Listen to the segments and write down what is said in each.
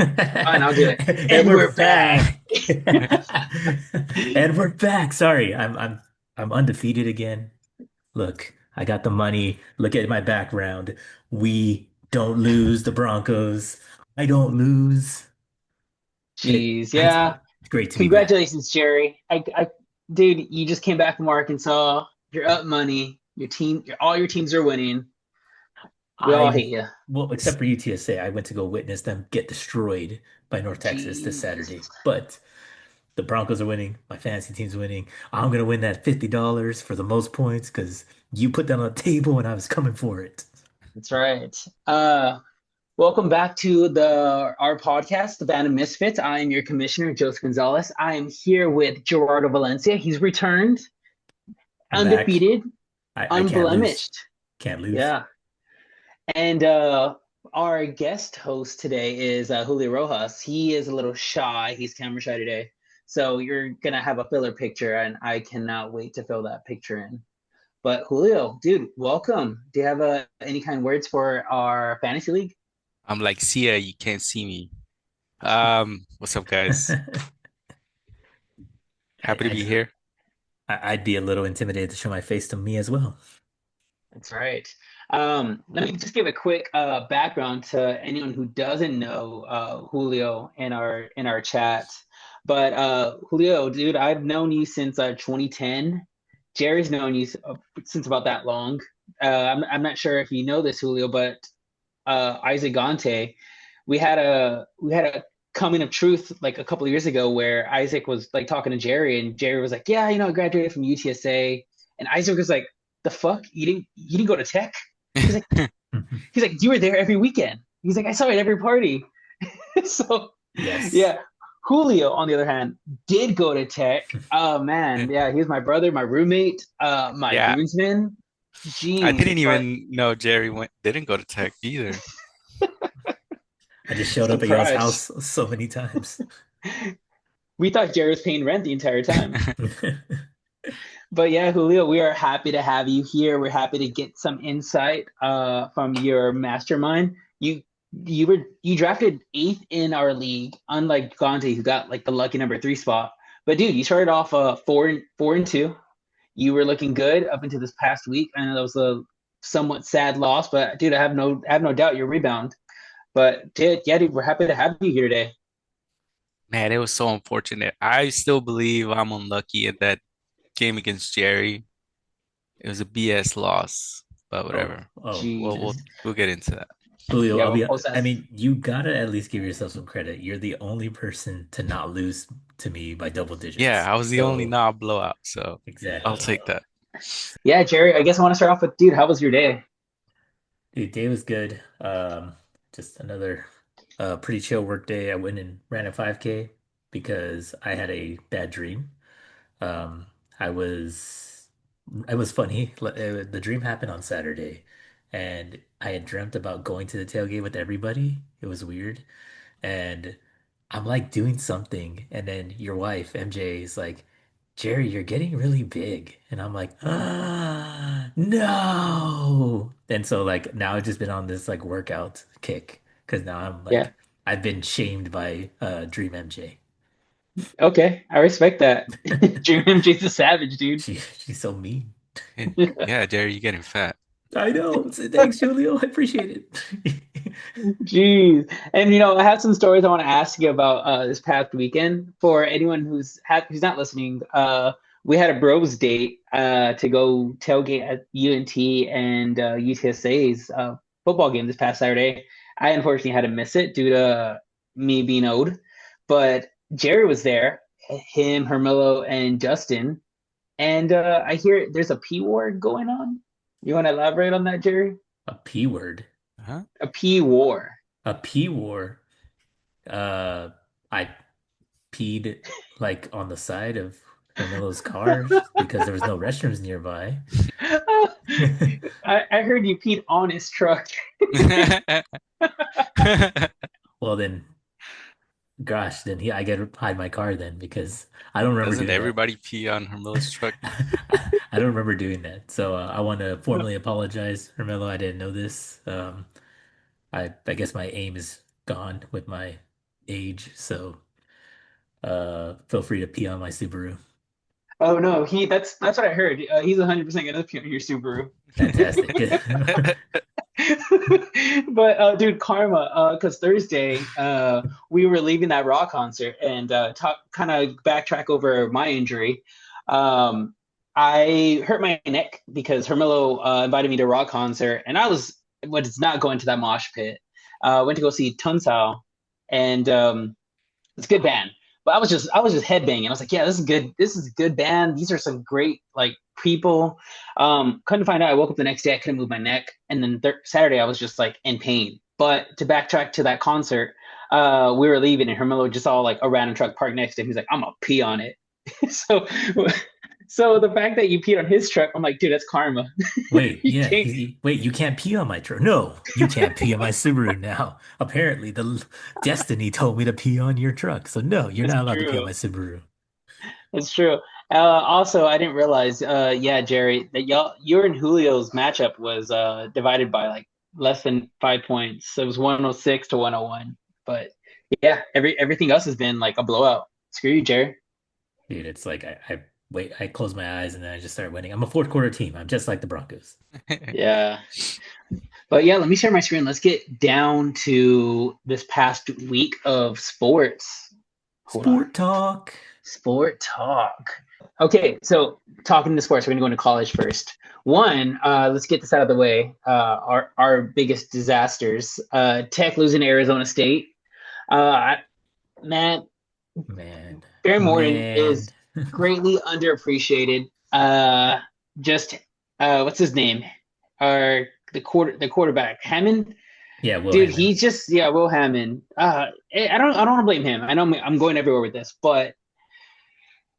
Fine, I'll do it. And And we're we're back. back. And we're back. Sorry, I'm undefeated again. Look, I got the money. Look at my background. We don't lose the Broncos. I don't lose. Jeez, It's yeah. great to be back. Congratulations, Jerry. Dude, you just came back from Arkansas. You're up money. All your teams are winning. We all I, hate you. well, except for UTSA, I went to go witness them get destroyed by North Texas this Jeez. Saturday. But the Broncos are winning. My fantasy team's winning. I'm gonna win that $50 for the most points because you put that on the table and I was coming for it. That's right. Welcome back to the our podcast, The Band of Misfits. I am your commissioner, Joseph Gonzalez. I am here with Gerardo Valencia. He's returned, I'm back. undefeated, I can't lose. unblemished. Can't lose. Yeah. And our guest host today is Julio Rojas. He is a little shy. He's camera shy today. So you're going to have a filler picture, and I cannot wait to fill that picture in. But Julio, dude, welcome. Do you have any kind of words for our fantasy league? I'm like, Sia, you can't see me. What's up, guys? Happy to be I'd, here. I'd be a little intimidated to show my face to me as well. That's right. Let me just give a quick background to anyone who doesn't know Julio in our chat. But Julio, dude, I've known you since 2010. Jerry's known you since about that long. I'm not sure if you know this, Julio, but Isaac Gante, we had a coming of truth like a couple of years ago where Isaac was like talking to Jerry, and Jerry was like, "Yeah, you know, I graduated from UTSA," and Isaac was like, "The fuck? You didn't go to Tech?" He's like, he's like, "You were there every weekend." He's like, "I saw it at every party." So, Yes. yeah. Julio, on the other hand, did go to Tech. Oh man, yeah, he was my brother, my roommate, my Yeah, groomsman. I Jeez, didn't but even know Jerry didn't go to Tech either. I just showed up at y'all's surprise. house so many times. We thought Jerry was paying rent the entire time. But yeah, Julio, we are happy to have you here. We're happy to get some insight from your mastermind. You drafted eighth in our league, unlike Gonte, who got like the lucky number three spot. But dude, you started off four and two. You were looking good up until this past week. I know that was a somewhat sad loss, but dude, I have no doubt you'll rebound. But dude, yeah, dude, we're happy to have you here today. Man, it was so unfortunate. I still believe I'm unlucky in that game against Jerry. It was a BS loss, but Oh, whatever. oh, We'll get into that. Julio, Yeah, we'll post that. I mean, you gotta at least give yourself some credit. You're the only person to not lose to me by double digits. Yeah, I was the only So, non blowout, so I'll exactly. take that. Yeah, Jerry, I guess I want to start off with, dude, how was your day? Dude, day was good. Just another pretty chill work day. I went and ran a 5K because I had a bad dream. Um, I was, it was funny. The dream happened on Saturday, and I had dreamt about going to the tailgate with everybody. It was weird. And I'm like doing something, and then your wife, MJ, is like, Jerry, you're getting really big. And I'm like, no. And so like now I've just been on this like workout kick because now I'm Yeah. like I've been shamed by Dream MJ. Okay, I respect that. Dream MJ's a savage, dude. She's so mean. And yeah, Jerry, you're getting fat. I know. So thanks, Julio. I appreciate it. Jeez. And you know, I have some stories I want to ask you about this past weekend. For anyone who's not listening, we had a bros date to go tailgate at UNT and UTSA's football game this past Saturday. I unfortunately had to miss it due to me being owed, but Jerry was there, him, Hermelo, and Justin. And I hear there's a P war going on. You want to elaborate on that, Jerry? A P word. Huh? A P war. A P war. Uh, I peed like on the side of Hermilo's car because there was no restrooms nearby. I heard you peed on his truck. Well, then, gosh, then I gotta hide my car then because I don't remember Doesn't doing that. everybody pee on Hermila's truck? I don't remember doing that. So I want to formally apologize, Hermelo. I didn't know this. I guess my aim is gone with my age, so feel free to pee on my Subaru. Oh no, that's what I heard. He's 100% gonna pee on your Subaru. Fantastic. But dude, karma. Because Thursday, we were leaving that rock concert and talk kind of backtrack over my injury. Um, I hurt my neck because Hermelo invited me to a rock concert, and I was not going to that mosh pit. Went to go see Tunsao, and it's a good band. But I was just headbanging. I was like, yeah, this is good. This is a good band. These are some great like people. Couldn't find out. I woke up the next day. I couldn't move my neck, and then Saturday I was just like in pain. But to backtrack to that concert, we were leaving, and Hermelo just saw like a random truck parked next to him. He's like, I'm gonna pee on it. so, so the fact that you peed on his truck, I'm like, dude, that's karma. Wait, You yeah, can't. wait, you can't pee on my truck. No, you can't pee on my Subaru now. Apparently, destiny told me to pee on your truck. So no, you're It's not allowed to pee on true. my Subaru. It's true. Also, I didn't realize, yeah, Jerry, that your and Julio's matchup was divided by like less than 5 points. So it was 106 to 101. But yeah, everything else has been like a blowout. Screw you, Jerry. Dude, it's like I wait, I close my eyes and then I just start winning. I'm a fourth quarter team. I'm just like the Broncos. Yeah. But yeah, let me share my screen. Let's get down to this past week of sports. Hold on. Sport talk. Sport talk. Okay, so talking to sports, we're gonna go into college first. One, let's get this out of the way. Our biggest disasters. Tech losing to Arizona State. Man, Man, Barry Morton man. is greatly underappreciated. Just what's his name? The quarterback Hammond. Yeah, Will Dude, Hammond. he's just yeah, Will Hammond. I don't want to blame him. I know I'm going everywhere with this, but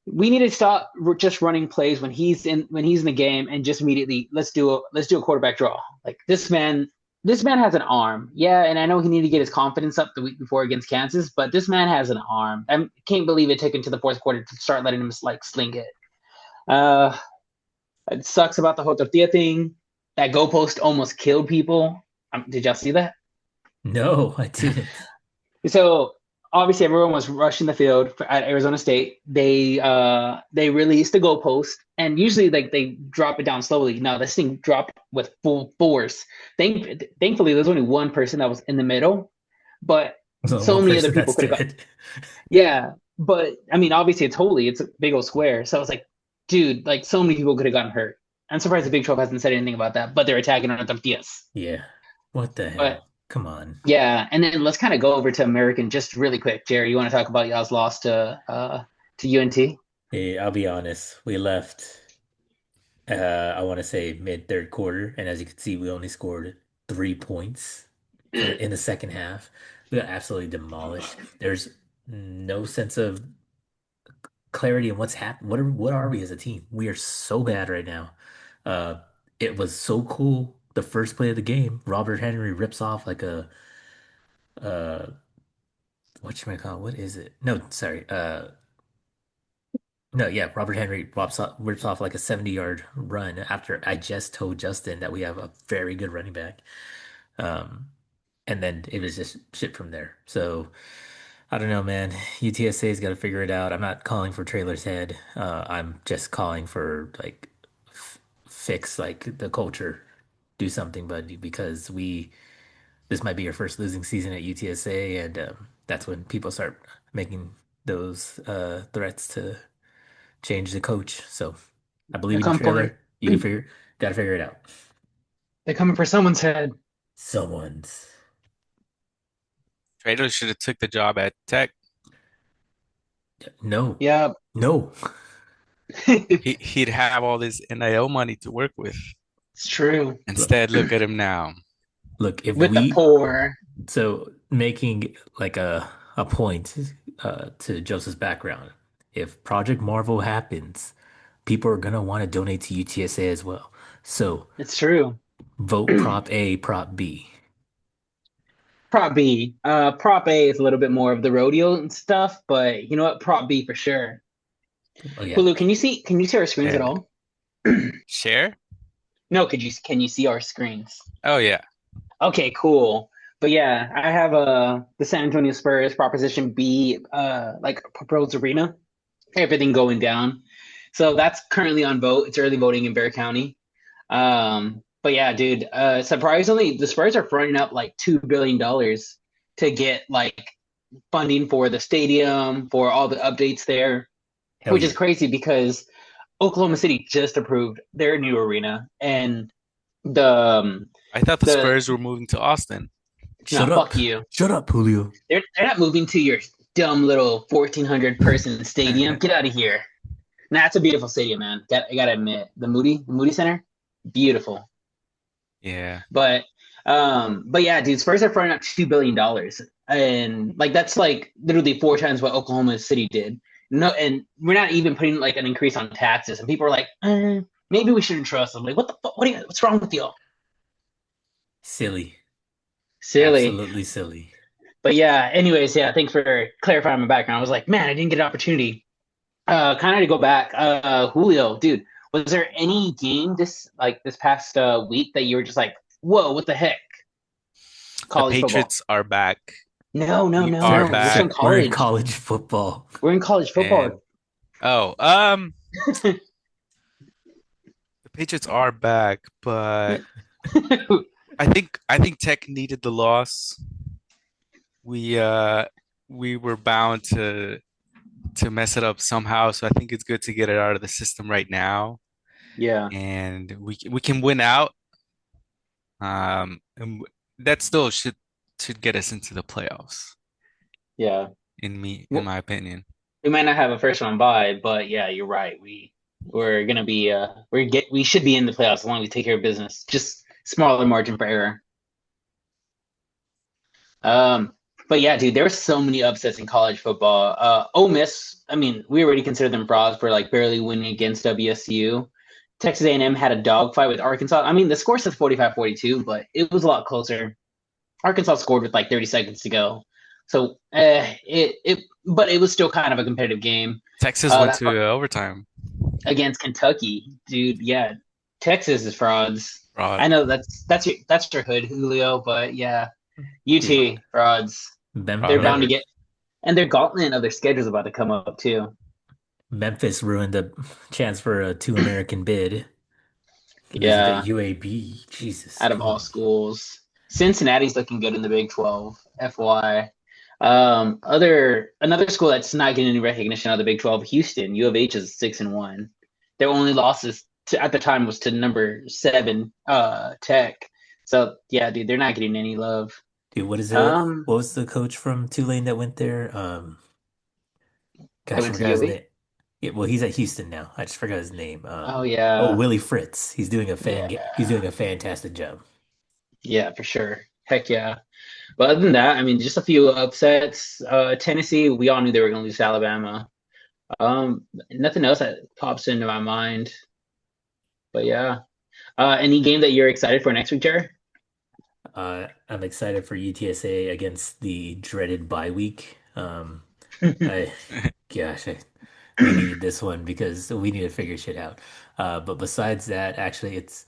we need to stop just running plays when he's in the game and just immediately let's do a quarterback draw. Like this man has an arm. Yeah, and I know he needed to get his confidence up the week before against Kansas, but this man has an arm. I can't believe it took him to the fourth quarter to start letting him like sling it. Uh, it sucks about the whole tortilla thing. That goalpost almost killed people. Did y'all see that? No, I didn't. So obviously everyone was rushing the field at Arizona State. They released the goalpost, and usually like they drop it down slowly. No, this thing dropped with full force. Thankfully, there's only one person that was in the middle, but So so one many other person that people could have got. stood. Yeah, but I mean, obviously it's a big old square. So I was like, dude, like so many people could have gotten hurt. I'm surprised the Big 12 hasn't said anything about that, but they're attacking on tortillas. Yeah. What the But hell? Come on. yeah, and then let's kind of go over to American just really quick. Jerry, you want to talk about y'all's loss to UNT? Hey, I'll be honest. We left I want to say mid third quarter, and as you can see, we only scored 3 points for in the second half. We got absolutely demolished. There's no sense of clarity in what's happened. What are we as a team? We are so bad right now. Uh, it was so cool. The first play of the game, Robert Henry rips off like a uh, what is it? No, sorry. No, yeah, Robert Henry rips off like a 70-yard run after I just told Justin that we have a very good running back. Um, and then it was just shit from there. So I don't know, man. UTSA's got to figure it out. I'm not calling for Trailer's head. I'm just calling for like fix like the culture, do something, but because this might be your first losing season at UTSA, and that's when people start making those threats to change the coach. So I They're believe in you, coming for Trailer. You can gotta figure it out. they're coming for someone's head. Someone's. Trader should have took the job at Tech. No, Yeah, no. He he'd have all this NIL money to work with. it's true. Look, Instead, look at him now. look, if With the we poor, so making like a point to Joseph's background, if Project Marvel happens, people are gonna want to donate to UTSA as well. So it's true. vote Prop A, Prop B. Prop B. Prop A is a little bit more of the rodeo and stuff, but you know what? Prop B for sure. Oh yeah, Hulu, can you see our screens at and all? Share? No, can you see our screens? Oh yeah. Okay, cool. but yeah, I have the San Antonio Spurs Proposition B like proposed arena, everything going down. So that's currently on vote. It's early voting in Bear County. But yeah, dude, surprisingly, the Spurs are fronting up like $2 billion to get like funding for the stadium, for all the updates there, Hell which is yeah. crazy because Oklahoma City just approved their new arena, and the I thought the the Spurs were moving to Austin. Shut no, up. fuck you. Shut up, Julio. They're not moving to your dumb little 1,400 person stadium. Get out of here. Nah, it's a beautiful stadium, man. I gotta admit, the Moody Center, beautiful. Yeah. But yeah, dude, Spurs are throwing out $2 billion, and like that's like literally four times what Oklahoma City did. No, and we're not even putting like an increase on taxes. And people are like, maybe we shouldn't trust them. Like, what the fuck? What's wrong with y'all? Silly. Silly. Absolutely silly. But yeah, anyways, yeah, thanks for clarifying my background. I was like, man, I didn't get an opportunity. Kind of to go back, Julio, dude, was there any game this past week that you were just like, whoa, what the heck? The College football. Patriots are back. No, no, We no, are Sir, no. We're still in sir, back. we're in college. college football. We're in college And football. oh, the Patriots are back, but I think Tech needed the loss. We uh we were bound to mess it up somehow, so I think it's good to get it out of the system right now. Yeah, And we can win out. That still should get us into the playoffs, yeah. in my opinion. We might not have a first round bye, but yeah, you're right. We're gonna be we should be in the playoffs as long as we take care of business. Just smaller margin for error. Um, but yeah, dude, there were so many upsets in college football. Ole Miss, I mean, we already consider them frauds for like barely winning against WSU. Texas A&M had a dogfight with Arkansas. I mean, the score says 45-42, but it was a lot closer. Arkansas scored with like 30 seconds to go. So but it was still kind of a competitive game. Texas went That to overtime. against Kentucky, dude. Yeah, Texas is frauds. Fraud. I know that's your hood, Julio, but yeah, Dude, UT frauds. Fraud They're Mem bound to alert. get, and their gauntlet of their schedule's about to come up too. Memphis ruined the chance for a two American bid. Losing to Yeah, UAB. Jesus, out of come all on. schools, Cincinnati's looking good in the Big 12. FY. Other another school that's not getting any recognition out of the Big 12, Houston. U of H is 6-1. Their only losses at the time was to number seven, Tech. So yeah, dude, they're not getting any love. Dude, what is it? Um, What was the coach from Tulane that went there? I Gosh, I went to forgot his UAB. name. Yeah, well, he's at Houston now. I just forgot his name. Oh Oh, yeah, Willie Fritz. yeah, He's doing a fantastic job. yeah, for sure. Heck yeah. But other than that, I mean, just a few upsets. Tennessee, we all knew they were going to lose to Alabama. Nothing else that pops into my mind. But yeah. Any game that you're excited for next week, Jared? I'm excited for UTSA against the dreaded bye week. I, gosh, we needed this one because we need to figure shit out. But besides that, actually, it's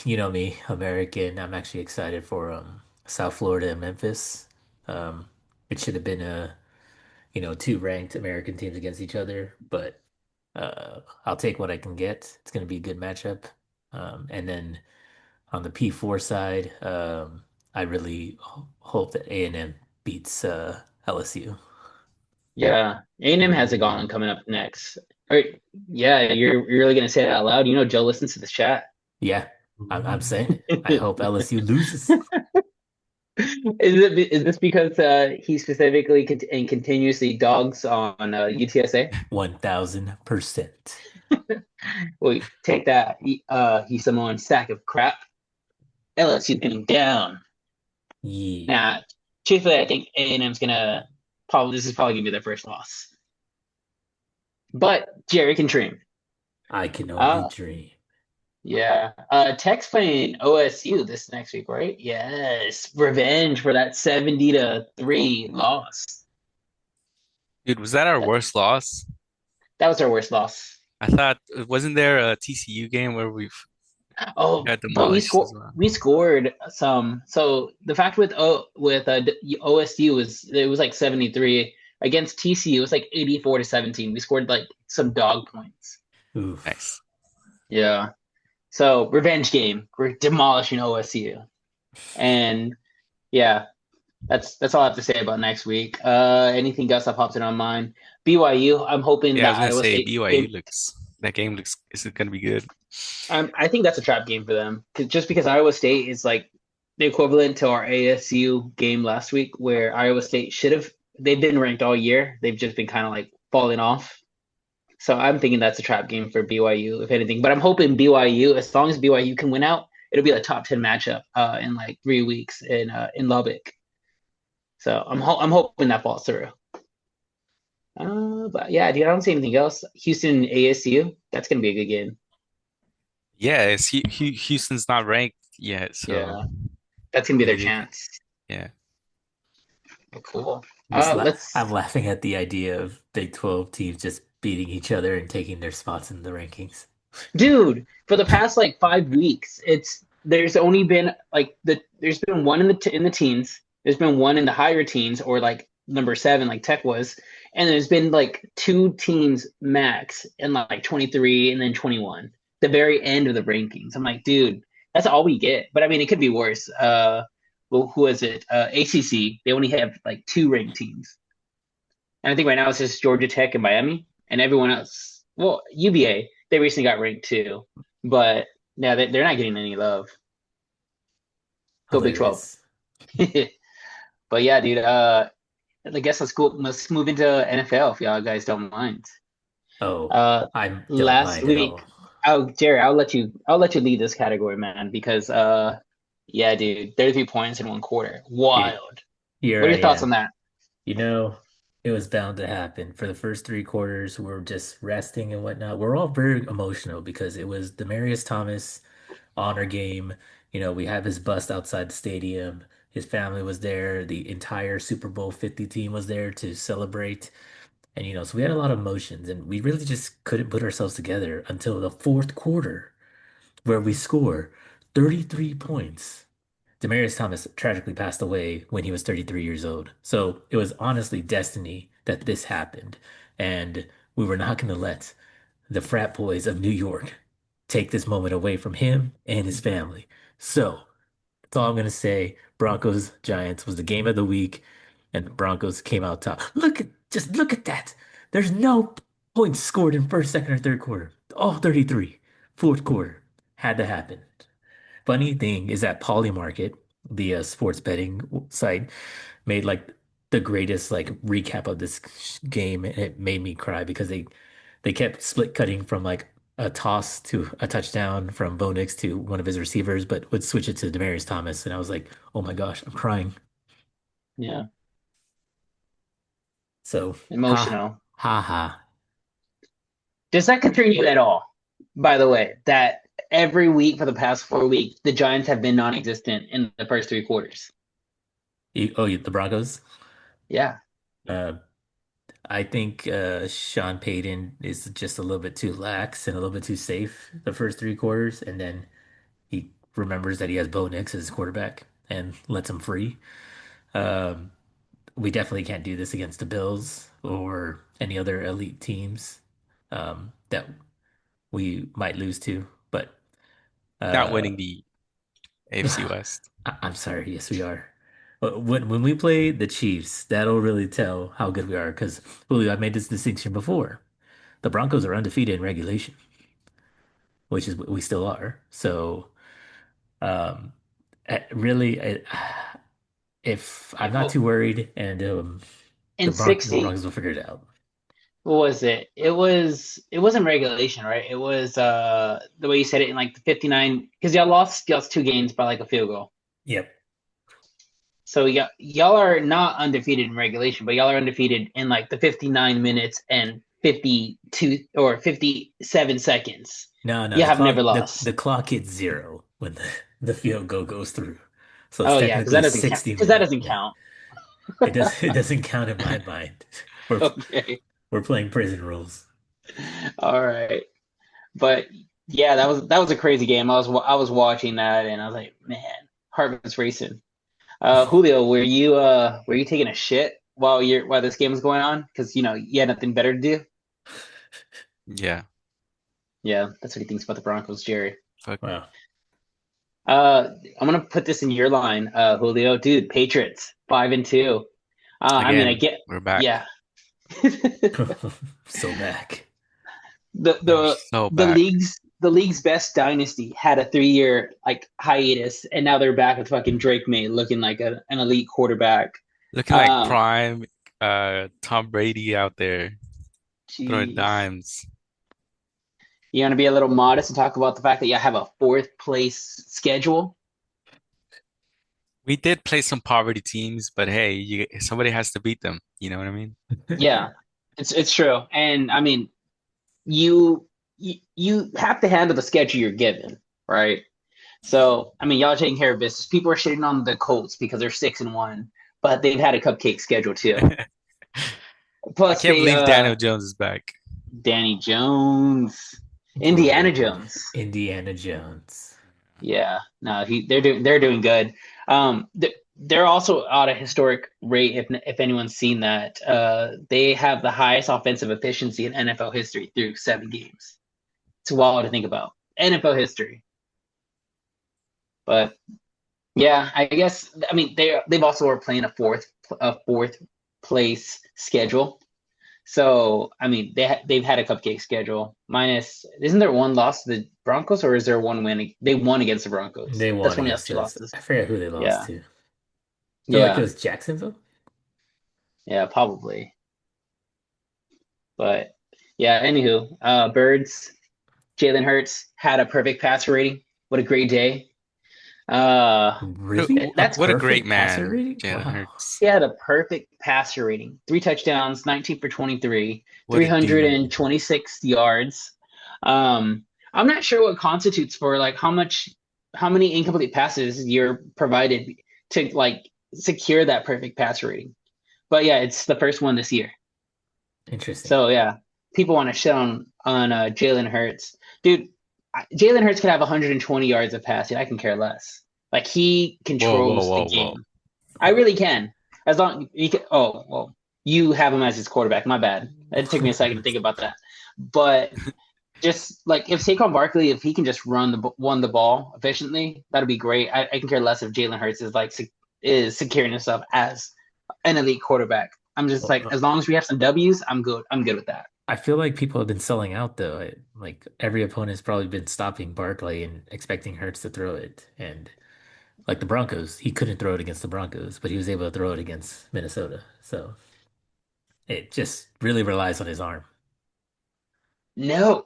you know me, American. I'm actually excited for South Florida and Memphis. It should have been two ranked American teams against each other, but I'll take what I can get. It's going to be a good matchup. And then on the P4 side, I really hope that A&M beats LSU. Yeah. A&M has a gauntlet coming up next. All right. Yeah, you're really gonna say that out loud. You know Joe listens to the chat. Yeah, I'm saying it. I hope LSU loses Is this because he specifically and continuously dogs on UTSA? 1000%. Wait, take that. He's Samoan sack of crap. LSU's getting down. Yeah, Nah, truthfully, I think A&M's gonna probably this is probably gonna be their first loss. But Jerry can dream. I can only Uh, dream. yeah. Tech's playing OSU this next week, right? Yes. Revenge for that 70-3 loss. Dude, was that our That, worst loss? that was our worst loss. I thought, wasn't there a TCU game where we Oh, Got but demolished as well. we scored some. So the fact with OSU is it was like 73 against TCU. It was like 84 to 17. We scored like some dog points. Oof. Nice. Yeah. So revenge game. We're demolishing OSU. And yeah, that's all I have to say about next week. Anything else that pops in on mind? BYU. I'm hoping Yeah, I that was gonna Iowa say State BYU game. looks that game looks is it gonna be good? I think that's a trap game for them. Just because Iowa State is like the equivalent to our ASU game last week, where Iowa State should have they've been ranked all year. They've just been kind of like falling off. So I'm thinking that's a trap game for BYU, if anything. But I'm hoping BYU, as long as BYU can win out, it'll be a top 10 matchup in like 3 weeks in Lubbock. So I'm hoping that falls through. But yeah, dude, I don't see anything else. Houston ASU, that's gonna be a good game. Yeah, it's Houston's not ranked yet, so Yeah, that's gonna be their maybe they can. chance. Yeah, Cool. I'm Let's laughing at the idea of Big 12 teams just beating each other and taking their spots in the rankings. Dude, for the past like 5 weeks, it's there's only been like there's been one in in the teens, there's been one in the higher teens or like number seven, like Tech was, and there's been like two teams max in like 23 and then 21, the very end of the rankings. I'm like, dude, that's all we get. But I mean, it could be worse. Well, who is it? ACC. They only have like two ranked teams, and I think right now it's just Georgia Tech and Miami, and everyone else. Well, UVA they recently got ranked too, but yeah, they're not getting any love. Go Big 12. Hilarious. But yeah, dude. I guess let's go. Let's move into NFL if y'all guys don't mind. Oh, Uh, I don't Last mind at week, all. Jerry, I'll let you lead this category, man, because yeah, dude, 33 points in one quarter, Here, wild. here What are I your thoughts am. on that? You know, it was bound to happen. For the first 3 quarters, we're just resting and whatnot. We're all very emotional because it was Demarius Thomas honor game. We have his bust outside the stadium. His family was there. The entire Super Bowl 50 team was there to celebrate. And, so we had a lot of emotions and we really just couldn't put ourselves together until the fourth quarter where we score 33 points. Demarius Thomas tragically passed away when he was 33 years old. So it was honestly destiny that this happened. And we were not going to let the frat boys of New York take this moment away from him and his family. So that's all I'm going to say. Broncos Giants was the game of the week, and the Broncos came out top. Just look at that. There's no points scored in first, second, or third quarter. All 33. Fourth quarter. Had to happen. Funny thing is that Polymarket, the sports betting site, made like the greatest like recap of this game, and it made me cry because they kept split cutting from like a toss to a touchdown from Bo Nix to one of his receivers, but would switch it to Demaryius Thomas, and I was like, oh my gosh, I'm crying. Yeah, So emotional. ha ha. Does that concern you at all? By the way, that every week for the past 4 weeks, the Giants have been non-existent in the first three quarters. The Broncos. Yeah, Uh, I think Sean Payton is just a little bit too lax and a little bit too safe the first 3 quarters, and then he remembers that he has Bo Nix as his quarterback and lets him free. Um, we definitely can't do this against the Bills or any other elite teams that we might lose to. But not uh, winning the AFC West. I'm sorry, yes, we are. When we play the Chiefs, that'll really tell how good we are. Because Julio, I've made this distinction before. The Broncos are undefeated in regulation, which is what we still are. So um, really, if I'm not well, too worried, and in The 60, Broncos will figure it out. what was it? It wasn't regulation, right? It was the way you said it in like the 59 because y'all lost two games by like a field goal. Yep. So y'all are not undefeated in regulation, but y'all are undefeated in like the 59 minutes and 52 or 57 seconds. No, You have never lost. the clock hits zero when the field goal goes through. So it's Oh yeah, because that technically doesn't count. 60 Because that minutes. doesn't Yeah. count. It doesn't count in my mind. We're Okay. we're playing prison rules. All right. But Yeah, that was a crazy game. I was watching that and I was like, man, heart was racing. Julio, were you taking a shit while this game was going on? Because you had nothing better to do. Yeah. Yeah, that's what he thinks about the Broncos, Jerry. Fuck. Wow. I'm gonna put this in your line, Julio. Dude, Patriots 5-2. I mean, I Again, get, we're back. yeah. So back. the We're the so the back. league's best dynasty had a 3-year like hiatus, and now they're back with fucking Drake May looking like an elite quarterback. Looking like Um, prime Tom Brady out there throwing Jeez, dimes. you want to be a little modest and talk about the fact that you have a fourth place schedule? We did play some poverty teams, but hey, somebody has to beat them. You know what I mean? Yeah, it's true, and I mean you have to handle the schedule you're given, right? So, I mean, y'all are taking care of business. People are shitting on the Colts because they're 6-1, but they've had a cupcake schedule too. I Plus, can't they believe Daniel Jones is back. Danny Jones, Indiana Oh, Jones. Indiana Jones. Yeah, no, they're doing good. They're also at a historic rate. If anyone's seen that, they have the highest offensive efficiency in NFL history through 7 games. It's wild to think about NFL history, but yeah, I guess I mean they've also are playing a fourth place schedule. So I mean they've had a cupcake schedule. Minus, isn't there one loss to the Broncos, or is there one win? They won against the Broncos. They That's won when he has against two us. losses. I forget who they lost Yeah, to. Feel like it yeah, was Jacksonville. yeah, probably. But yeah, anywho, Birds, Jalen Hurts had a perfect passer rating. What a great day. Uh, Really? A that's What a great perfect passer man, rating? Jalen Wow. Hurts. He had a perfect passer rating. 3 touchdowns, 19 for 23, What a dude. 326 yards. I'm not sure what constitutes for like how many incomplete passes you're provided to like secure that perfect passer rating. But yeah, it's the first one this year. Interesting. So yeah, people want to shit on Jalen Hurts. Dude, Jalen Hurts could have 120 yards of passing. I can care less. Like he Whoa, whoa, controls the whoa, whoa. game. I really can. As long you can. Oh well, you have him as his quarterback. My bad. It took me a second to think about that. But just like if Saquon Barkley, if he can just run the ball efficiently, that'd be great. I can care less if Jalen Hurts is like is securing himself as an elite quarterback. I'm just like, as long as we have some W's, I'm good. I'm good with that. I feel like people have been selling out though. Like every opponent's probably been stopping Barkley and expecting Hurts to throw it. And like the Broncos, he couldn't throw it against the Broncos, but he was able to throw it against Minnesota. So it just really relies on his arm. No,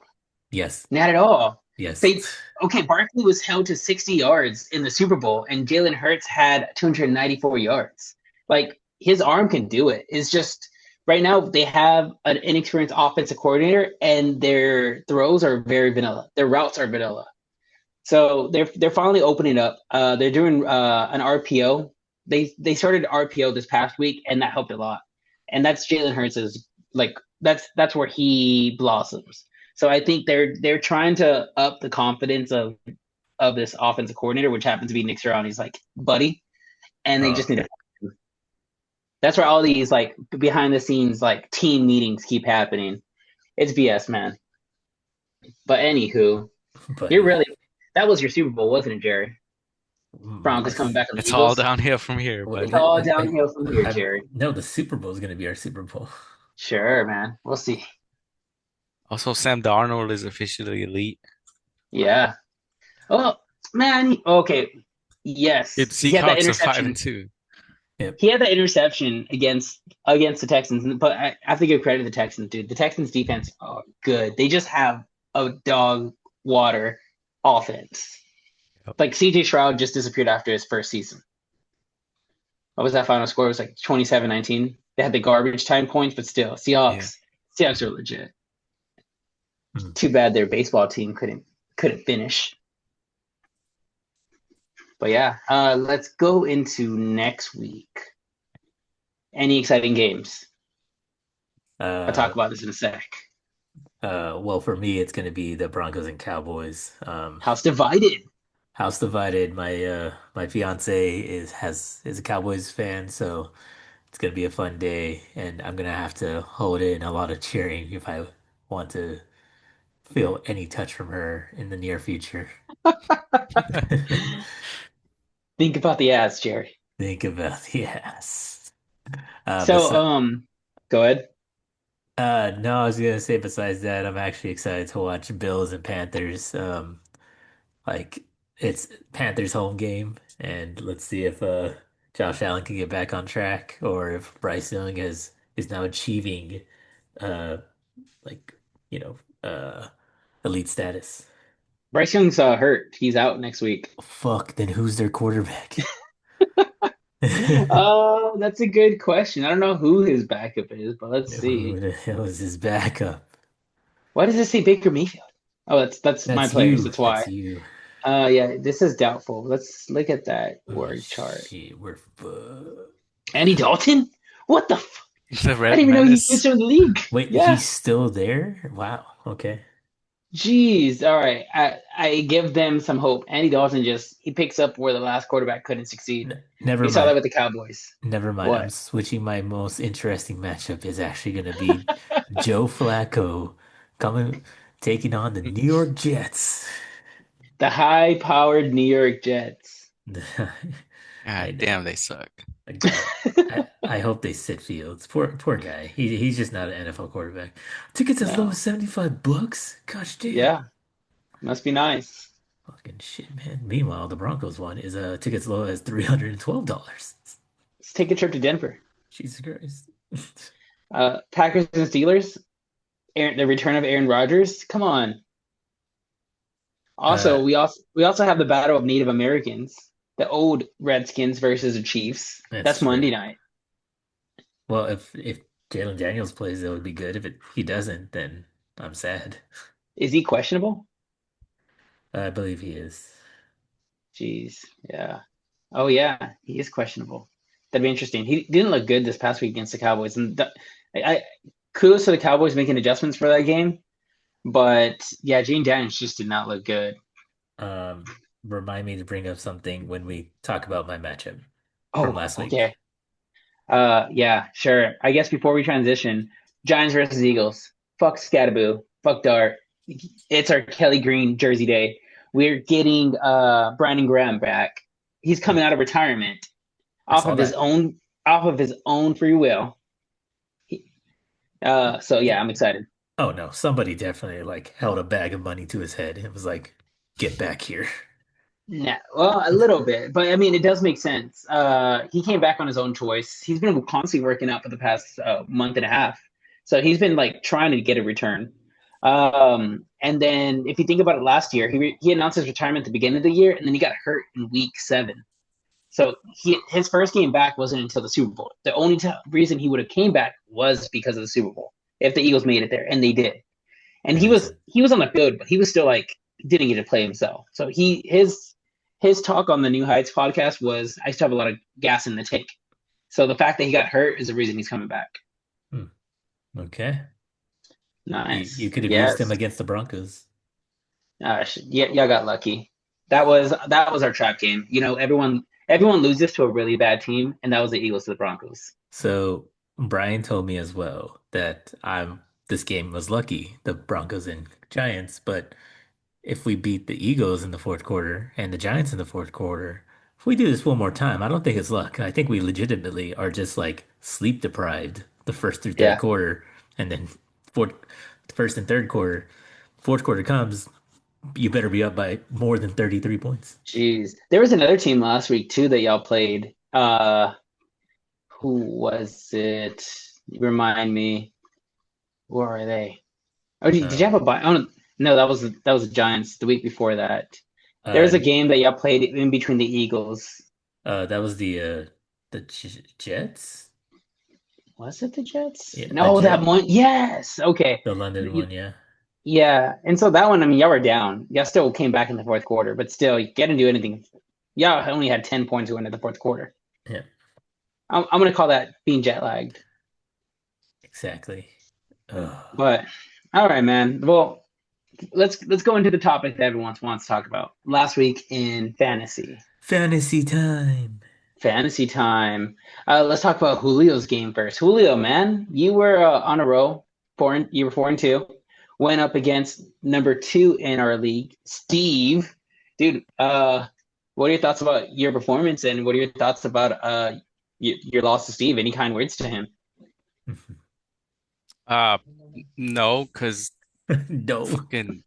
Yes. not at all. Yes. They okay. Barkley was held to 60 yards in the Super Bowl, and Jalen Hurts had 294 yards. Like his arm can do it. It's just right now they have an inexperienced offensive coordinator, and their throws are very vanilla. Their routes are vanilla. So they're finally opening up. They're doing an RPO. They started RPO this past week, and that helped a lot. And that's Jalen Hurts' like that's where he blossoms. So I think they're trying to up the confidence of this offensive coordinator, which happens to be Nick Sirianni's like buddy, and they just Oh, need to. That's where all these like behind the scenes like team meetings keep happening. It's BS, man. But anywho, you're buddy. really that was your Super Bowl, wasn't it, Jerry? Broncos coming Yes. back on the It's all Eagles. downhill from here, Well, It's buddy. all downhill from here, Jerry. no, the Super Bowl is going to be our Super Bowl. Sure, man. We'll see. Also, Sam Darnold is officially elite. Yeah. Oh, man. Okay. It Yes. He had that Seahawks are five and interception. two. Yep. He had that interception against the Texans, but I have to give credit to the Texans, dude. The Texans defense, oh, good. They just have a dog water offense. Yep. Like CJ Stroud just disappeared after his first season. What was that final score? It was like 27-19. They had the garbage time points, but still, Yeah. Seahawks are legit. Hmm. Too bad their baseball team couldn't finish. But yeah, let's go into next week. Any exciting games? I'll Uh, talk about this in a sec. Well, for me, it's going to be the Broncos and Cowboys. House divided. House divided. My fiance is a Cowboys fan, so it's gonna be a fun day, and I'm gonna have to hold in a lot of cheering if I want to feel any touch from her in the near future. Think about the ads, Jerry. Think about yes. But So, go ahead. no, I was gonna say besides that, I'm actually excited to watch Bills and Panthers. Like it's Panthers home game, and let's see if Josh Allen can get back on track, or if Bryce Young is now achieving uh like you know elite status. Bryce Young's hurt. He's out next week. Fuck, then who's their quarterback? That's a good question. I don't know who his backup is, but let's Who see. the hell is his backup? Why does it say Baker Mayfield? Oh, that's my That's players. you. That's That's why. you. Yeah, this is doubtful. Let's look at that Oh org chart. shit, we're fucked. Andy Dalton? What the f The I Red didn't even know he switched Menace. to the league. Wait, Yeah. he's still there? Wow. Okay. Jeez. All right. I give them some hope. Andy Dalton just he picks up where the last quarterback couldn't succeed. Never We saw that mind. with the Cowboys. Never mind. I'm What? switching. My most interesting matchup is actually going to be Joe Flacco coming taking on the New York Jets. The high-powered New York Jets. I God know. damn, they suck. God, I hope they sit Fields. Poor guy. He's just not an NFL quarterback. Tickets as low as No. $75. Gosh damn. Yeah. Must be nice. Fucking shit, man. Meanwhile, the Broncos one is tickets low as $312. Let's take a trip to Denver. Jesus Christ. Packers and Steelers. The return of Aaron Rodgers. Come on. Uh, Also have the battle of Native Americans. The old Redskins versus the Chiefs. that's That's true. Monday night. Well, if Jalen Daniels plays, that would be good. If he doesn't, then I'm sad. Is he questionable? I believe he is. Jeez. Yeah. Oh yeah, he is questionable. That'd be interesting. He didn't look good this past week against the Cowboys, and kudos to the Cowboys making adjustments for that game. But yeah, Gene Daniels just did not look good. Um, Remind me to bring up something when we talk about my matchup from Oh, last week. okay. Yeah, sure. I guess before we transition, Giants versus Eagles. Fuck Scattaboo. Fuck Dart. It's our Kelly Green jersey day. We're getting Brandon Graham back. He's coming out of retirement I off saw of his that. own off of his own free will. He, so yeah, I'm excited. Oh no, somebody definitely like held a bag of money to his head. It was like, get back here. Nah, well, a little bit, but I mean, it does make sense. He came back on his own choice. He's been constantly working out for the past month and a half, so he's been like trying to get a return. And then if you think about it, last year he announced his retirement at the beginning of the year, and then he got hurt in week 7. So his first game back wasn't until the Super Bowl. The only reason he would have came back was because of the Super Bowl. If the Eagles made it there, and they did, and That he makes was sense. he was on the field, but he was still like didn't get to play himself. So his talk on the New Heights podcast was, I still have a lot of gas in the tank. So the fact that he got hurt is the reason he's coming back. Hmm. Okay. You Nice. could have used him Yes. against the Broncos. Yeah, y'all got lucky. That was our trap game. You know, everyone loses to a really bad team, and that was the Eagles to the Broncos. So Brian told me as well that this game was lucky, the Broncos and Giants, but if we beat the Eagles in the fourth quarter and the Giants in the fourth quarter, if we do this one more time, I don't think it's luck. I think we legitimately are just like sleep deprived the first through third Yeah. quarter, and then fourth, first and third quarter, fourth quarter comes, you better be up by more than 33 points. Jeez. There was another team last week too that y'all played. Who was it? Remind me. Who are they? Oh, did you Uh, have a bye? Oh, no, that was the Giants the week before that. There was uh, a game that y'all played in between the Eagles. that was the Jets. Was it the Jets? Yeah, the No, that Jet, one. Yes. Okay. the London one. Yeah, Yeah. And so that one, I mean, y'all were down. Y'all still came back in the fourth quarter, but still, you didn't do anything. Y'all only had 10 points going into the fourth quarter. yeah, I'm going to call that being jet lagged. exactly. Ugh. But All right, man. Well, let's go into the topic that everyone wants to talk about. Last week in fantasy. Fantasy time. Fantasy time. Let's talk about Julio's game first. Julio, man, you were on a roll. You were 4-2. Went up against number two in our league, Steve. Dude, what are your thoughts about your performance, and what are your thoughts about your loss to Steve? Any kind words to him? Uh, no, because No. fucking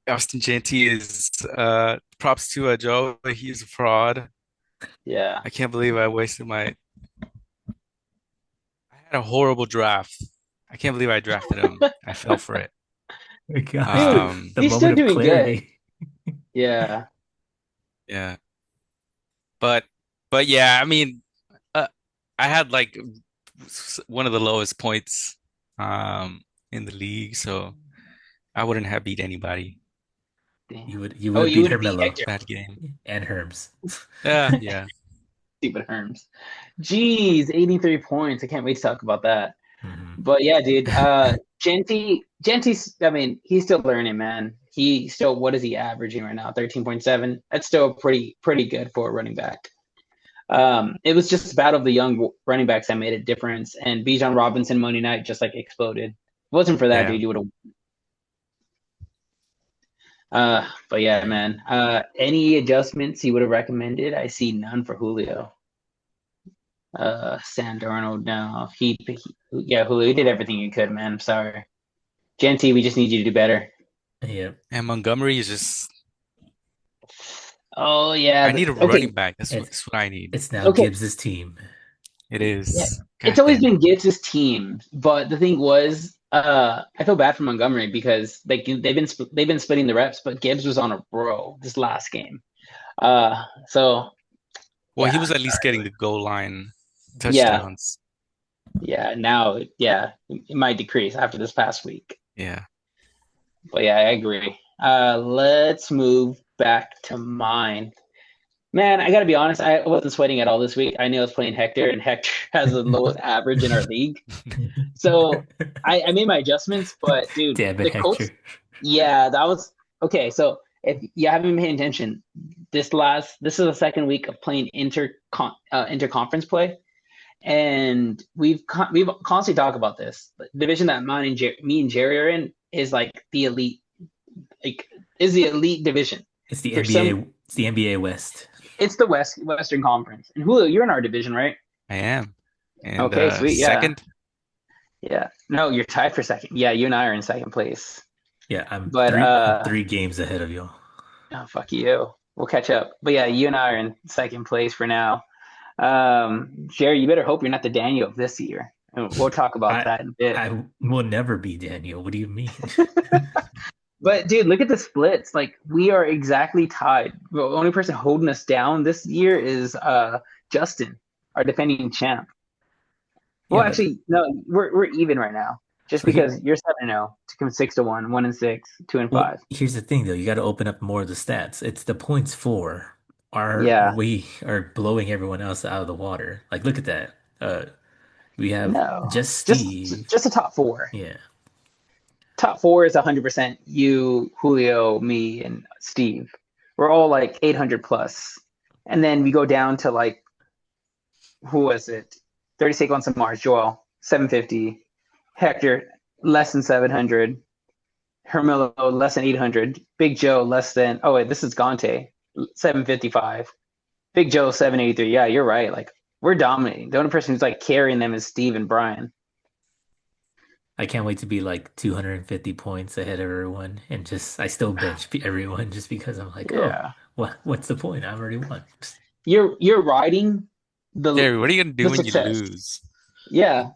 Austin Genty is props to Joe. He's a fraud. Yeah. I can't believe I wasted my. I had a horrible draft. I can't believe I drafted him. I fell for it. My gosh, the, Dude, Um, the he's still moment of doing good. clarity. Yeah. yeah, but yeah, I mean, uh, I had like one of the lowest points in the league, so I wouldn't have beat anybody. Damn. You would Oh, have you beat would beat Hermello Hector. Bad game. and Herms. Yeah. Stupid Herms. Jeez, 83 points. I can't wait to talk about that. Hmm. But yeah, dude, Genty's, I mean, he's still learning, man. He still, what is he averaging right now? 13.7. That's still pretty good for a running back. It was just a battle of the young running backs that made a difference. And Bijan Robinson Monday night just like exploded. If it wasn't for that, Yeah. dude, you would have. But yeah, man. Any adjustments you would have recommended? I see none for Julio. Sam Darnold, no. Yeah, Julio, you did everything you could, man. I'm sorry. Genty, we just need you to do better. Yeah. And Montgomery is just Oh yeah. I need a Okay. running back. It's That's what I need. it's now Okay. Gibbs's team. It Yeah. is. It's God always damn it. been Gibbs' team, but the thing was, I feel bad for Montgomery because like they've been splitting the reps, but Gibbs was on a roll this last game. So Well, he yeah, was at least getting the goal line yeah, touchdowns. yeah. Now, yeah, it might decrease after this past week, Yeah. but yeah, I agree. Let's move back to mine. Man, I gotta be honest, I wasn't sweating at all this week. I knew I was playing Hector, and Hector has the lowest average in our league. So I made my adjustments, but dude, Damn it, the Colts, Hector. yeah, that was okay. So if you haven't been paying attention, this is the second week of playing interconference play, and we've constantly talked about this. The division that me and Jerry are in is like the elite, like is the elite division. It's the For some, NBA. It's the NBA West. it's the Western Conference. And Julio, you're in our division, right? I am. And Okay, sweet, yeah, second, yeah. No, you're tied for second. Yeah, you and I are in second place. Yeah, But I'm 3 games ahead of you. oh, fuck you. We'll catch up. But yeah, you and I are in second place for now. Jerry, you better hope you're not the Daniel of this year. And we'll talk about I that in a bit. I will never be Daniel. What do you mean? But dude, look at the splits. Like we are exactly tied. The only person holding us down this year is Justin, our defending champ. Well, Yeah, but actually, no, we're even right now. Just so here, because you're 7-0 to come 6-1, 1-6, 2 and well, 5. here's the thing though. You got to open up more of the stats. It's the points for. Yeah, We are blowing everyone else out of the water. Like, look at that. We have no, just just Steve. just the top four. Yeah. Top four is 100% you, Julio, me, and Steve. We're all like 800 plus, and then we go down to like who was it? 36 on some Mars, Joel 750, Hector less than 700, Hermilo less than 800, Big Joe less than oh wait this is Gante 755, Big Joe 783. Yeah, you're right. Like we're dominating. The only person who's like carrying them is Steve and Brian. I can't wait to be like 250 points ahead of everyone and just I still bench everyone just because I'm like, oh, Yeah, what's the point? I already won. you're riding the Jerry, what are you gonna the do when you success. lose? Yeah,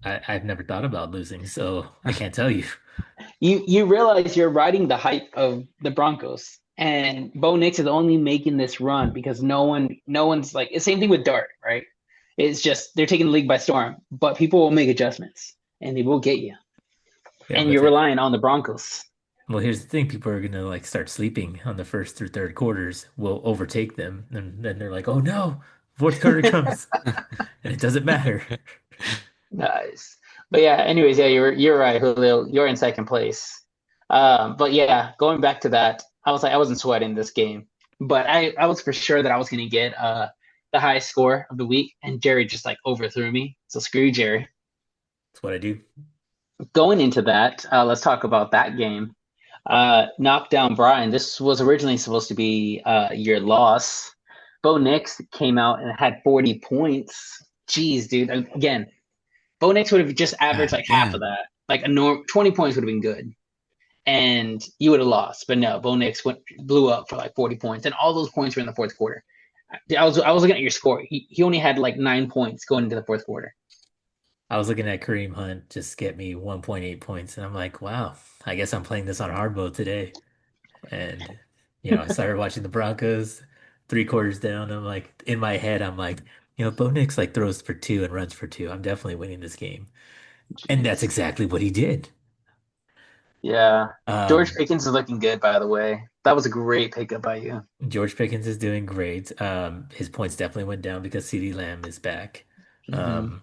I've never thought about losing, so I can't tell you. you realize you're riding the hype of the Broncos, and Bo Nix is only making this run because no one's like the same thing with Dart, right? It's just they're taking the league by storm, but people will make adjustments and they will get you, Yeah, and but you're relying on the Broncos. well, here's the thing: people are gonna like start sleeping on the first through third quarters. We'll overtake them, and then they're like, "Oh no, fourth quarter comes, and it doesn't matter." Nice. But yeah, anyways, yeah, you're right, Julio. You're in second place. But yeah, going back to that, I was like, I wasn't sweating this game, but I was for sure that I was gonna get the highest score of the week, and Jerry just like overthrew me. So screw you, Jerry. That's what I do. Going into that, let's talk about that game. Knocked down Brian. This was originally supposed to be your loss. Bo Nix came out and had 40 points. Jeez, dude. Again, Bo Nix would have just averaged God like half of damn. that. Like a 20 points would have been good. And you would have lost. But no, Bo Nix blew up for like 40 points. And all those points were in the fourth quarter. I was looking at your score. He only had like 9 points going into the fourth quarter. I was looking at Kareem Hunt just get me 1.8 points, and I'm like, wow, I guess I'm playing this on hard mode today. And I started watching the Broncos 3 quarters down. I'm like, in my head, I'm like, Bo Nix like throws for two and runs for two. I'm definitely winning this game. And that's Jeez. exactly what he did. Yeah. George Um, Pickens is looking good, by the way. That was a great pickup by you. George Pickens is doing great. His points definitely went down because CeeDee Lamb is back. Hmm. Um,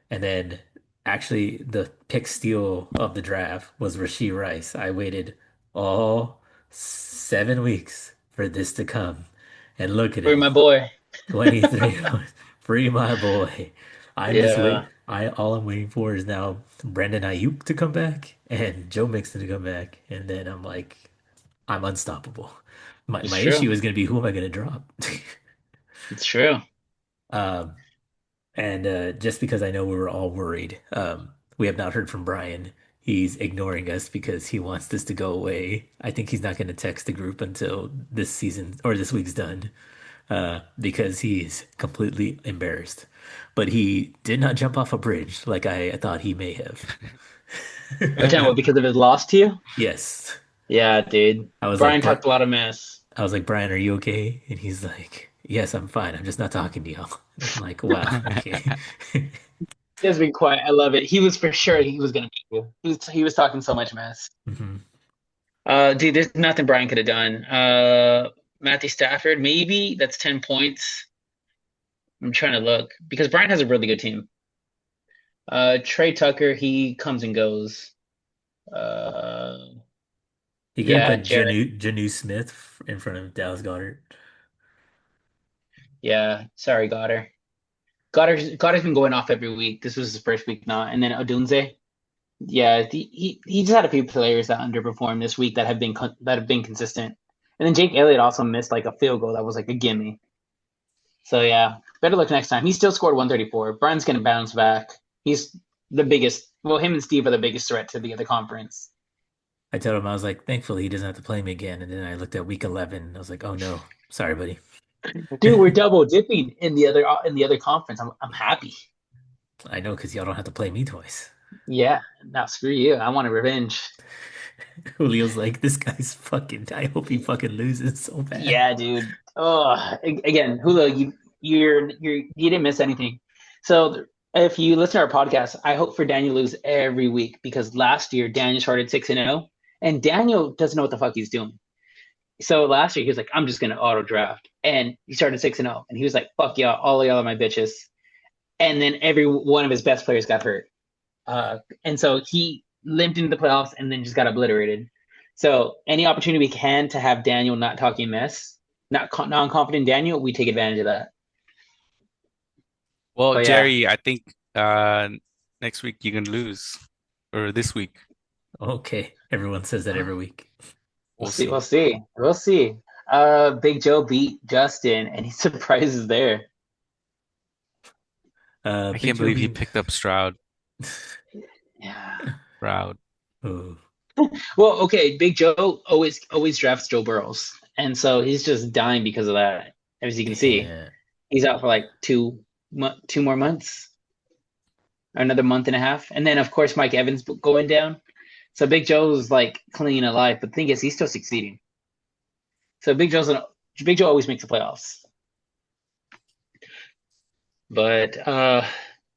and then actually the pick steal of the draft was Rashee Rice. I waited all 7 weeks for this to come. And look at For it. my boy. 23 free my boy. I'm just Yeah, wait. All I'm waiting for is now Brandon Ayuk to come back and Joe Mixon to come back, and then I'm like, I'm unstoppable. My it's my true. issue is gonna be who am I gonna drop? It's true. Um, and just because I know we were all worried, we have not heard from Brian. He's ignoring us because he wants this to go away. I think he's not going to text the group until this season or this week's done, because he's completely embarrassed. But he did not jump off a bridge like I thought he may have. But then what, because of his loss to you? Yes. Yeah, dude. I was like, Brian talked a lot of mess. I was like, Brian, are you okay? And he's like, yes, I'm fine. I'm just not talking to y'all. I'm like, wow, okay. He has been quiet. I love it. He was for sure he was gonna beat you. He was talking so much mess. Mhm. Dude, there's nothing Brian could have done. Matthew Stafford, maybe that's 10 points. I'm trying to look because Brian has a really good team. Trey Tucker, he comes and goes. Uh, He could have yeah, put Jared. Janu Smith in front of Dallas Goddard. Yeah, sorry, Goddard. Goddard's been going off every week. This was his first week not, and then Odunze. Yeah, he just had a few players that underperformed this week that have been consistent. And then Jake Elliott also missed like a field goal that was like a gimme. So yeah, better look next time. He still scored 134. Brian's gonna bounce back. He's the biggest. Well, him and Steve are the biggest threat to the other conference. I told him, I was like, thankfully he doesn't have to play me again. And then I looked at week 11 and I was like, oh no, sorry, buddy. Dude, we're double dipping in the other conference. I'm happy. I know because y'all don't have to play me twice. Yeah, now screw you. I want a revenge. Julio's like, this guy's fucking, I hope he fucking loses so bad. Yeah, dude. Oh, again, Julio, you didn't miss anything. So if you listen to our podcast, I hope for Daniel to lose every week because last year Daniel started 6-0, and Daniel doesn't know what the fuck he's doing. So last year he was like, I'm just gonna auto draft, and he started 6-0, and he was like, fuck y'all, all y'all are my bitches. And then every one of his best players got hurt, and so he limped into the playoffs and then just got obliterated. So any opportunity we can to have Daniel not talking mess, not non-confident Daniel, we take advantage of that. Well, But yeah, Jerry, I think next week you're gonna lose, or this week. Okay. Everyone says that every week. we'll We'll see. We'll see. see. We'll see. Big Joe beat Justin, and he surprises there. I Big can't Joe believe he being. picked up Stroud. Yeah. Stroud. Oh, Well, okay. Big Joe always drafts Joe Burrows, and so he's just dying because of that. As you can see, yeah. he's out for like 2 more months, or another month and a half, and then of course Mike Evans going down. So Big Joe's like clinging alive, but the thing is, he's still succeeding. So Big Joe always makes the playoffs. But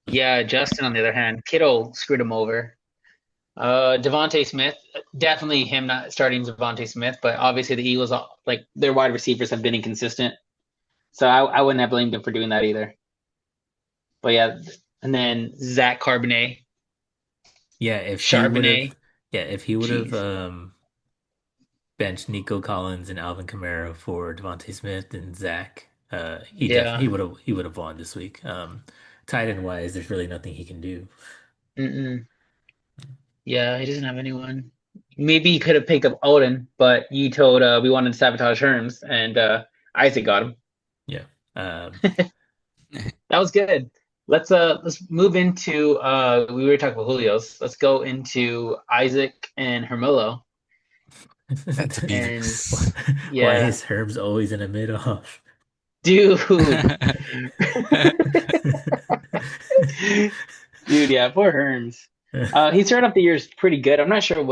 yeah, Justin on the other hand, Kittle screwed him over. Devontae Smith, definitely him not starting Devontae Smith, but obviously the Eagles, like their wide receivers have been inconsistent, so I wouldn't have blamed him for doing that either. But yeah, and then Zach Carbonet. Yeah, Charbonnet. if he would have Jeez. benched Nico Collins and Alvin Kamara for Devontae Smith and Zach, Yeah. he would have won this week. Tight end wise, there's really nothing he can do. Mm-mm. Yeah, he doesn't have anyone. Maybe he could have picked up Odin, but you told we wanted to sabotage Herms, and Isaac got him. Yeah. Um, That was good. Let's move into we were talking about Julio's. Let's go into Isaac and Hermelo. That's a And why yeah, is Herbs always in the mid off? dude. Dude, yeah, poor Herms. He started off the year pretty good. I'm not sure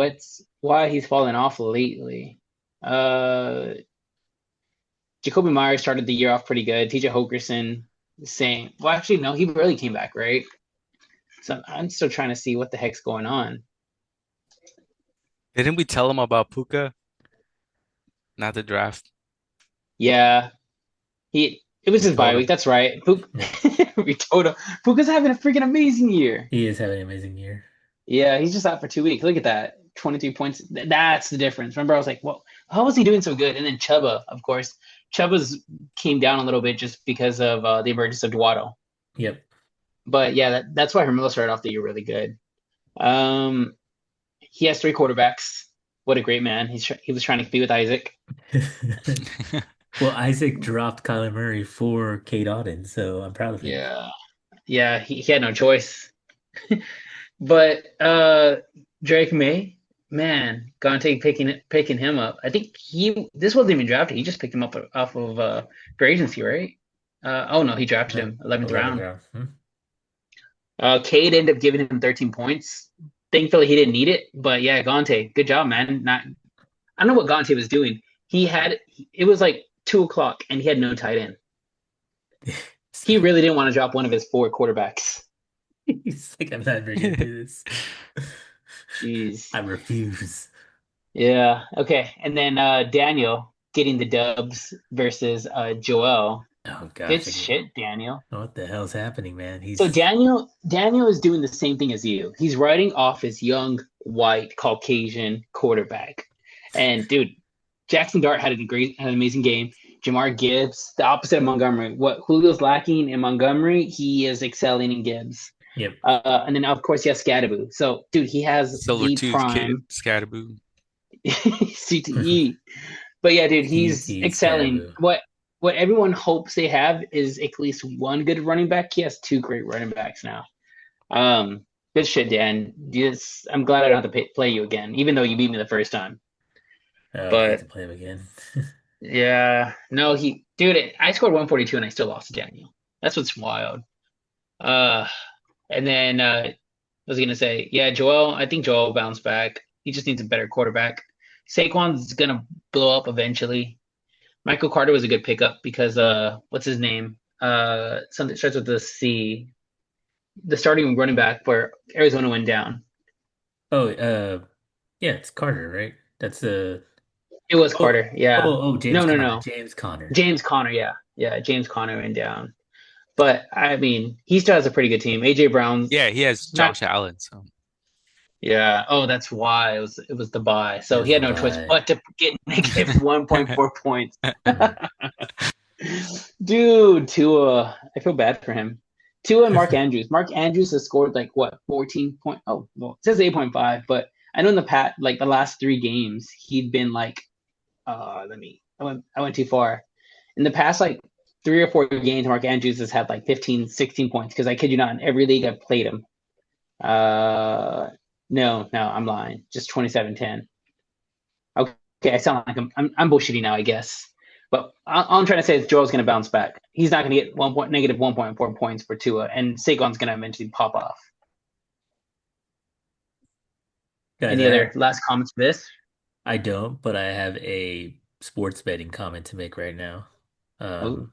why he's fallen off lately. Uh Jacoby Myers started the year off pretty good. TJ Hogerson, same. Well, actually, no, he really came back, right? So I'm still trying to see what the heck's going on. Didn't we tell him about Puka? Not the draft. Yeah, it was We his told bye week. him. That's right. Yeah, We told him Puka's having a freaking amazing year. he is having an amazing year. Yeah, he's just out for 2 weeks. Look at that. 23 points. That's the difference. Remember, I was like, well, how was he doing so good? And then Chuba, of course. Chuba's came down a little bit just because of the emergence of Duato. Yep. But yeah, that's why Hermelo started off the year really good. Um, he has three quarterbacks. What a great man. He was trying to compete with Isaac. Well, Isaac dropped Kyler Murray for Kate Auden, so I'm proud of him. Yeah. Yeah, he had no choice. But Drake May, man, Gonte picking him up. I think this wasn't even drafted. He just picked him up off of free agency, right? Oh no, he drafted No, him 11th 11 round. round. Cade ended up giving him 13 points. Thankfully, he didn't need it. But yeah, Gonte, good job, man. Not I don't know what Gonte was doing. It was like 2 o'clock and he had no tight end. He really didn't want to drop one of his four quarterbacks. He's like, I'm not ever gonna do this. Jeez. I refuse. Yeah. Okay. And then Daniel getting the dubs versus Joel. Oh gosh, Good shit, Daniel. what the hell's happening, man? So Daniel is doing the same thing as you. He's writing off his young white Caucasian quarterback. And dude, Jackson Dart had had an amazing game. Jamar Gibbs, the opposite of Montgomery. What Julio's lacking in Montgomery, he is excelling in Gibbs. Yep. And then of course he has Scadaboo. So dude, he has Silver the tooth kid, prime Scatterboo. CTE. But yeah, dude, he's CT excelling. Scaboo. What everyone hopes they have is at least one good running back. He has two great running backs now. Um, Good shit, Dan. I'm glad I don't have to play you again, even though you beat me the first time. Oh, I hate But to play him again. yeah, no, dude, I scored 142 and I still lost to Daniel. That's what's wild. Uh, and then I was gonna say, yeah, Joel. I think Joel will bounce back. He just needs a better quarterback. Saquon's gonna blow up eventually. Michael Carter was a good pickup because what's his name? Something starts with the C. The starting running back for Arizona went down. Oh, yeah, it's Carter, right? That's It was oh, Carter. Yeah. James No, no, Conner. no. James Conner. James Conner. Yeah, yeah. James Conner went down. But I mean, he still has a pretty good team. AJ Brown's Yeah, he has not. Josh Allen. So Yeah. Oh, that's why it was the buy. So Is he the had no choice bye. but to get negative 1.4 points. Dude, Tua, I feel bad for him. Tua and Mark Andrews. Mark Andrews has scored like what, 14 point. Oh, well, it says 8.5, but I know in the last three games, he'd been like, I went too far. In the past like 3 or 4 games, Mark Andrews has had like 15, 16 points because I kid you not, in every league I've played him. Uh, no, I'm lying. Just 27-10. Okay, I sound like I'm bullshitting now, I guess. But all I'm trying to say is Joel's going to bounce back. He's not going to get negative 1.4 points for Tua, and Saquon's going to eventually pop off. Guys, Any other last comments for this? I don't, but I have a sports betting comment to make right now. Oh, Um,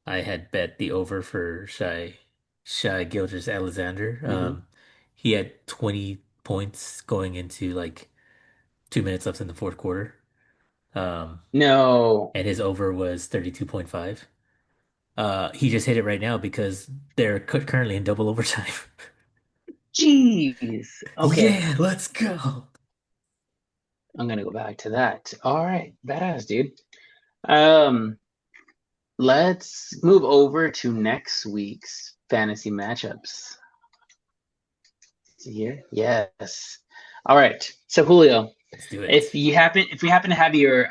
I had bet the over for Shai Gilgeous-Alexander. mm-hmm. He had 20 points going into like 2 minutes left in the fourth quarter. Um, No. and his over was 32.5. He just hit it right now because they're currently in double overtime. Jeez. Okay, Yeah, let's go. I'm gonna go back to that. All right, badass, dude. Um, let's move over to next week's fantasy matchups. See here? Yes. All right. So Julio, Let's do it. if we happen to have your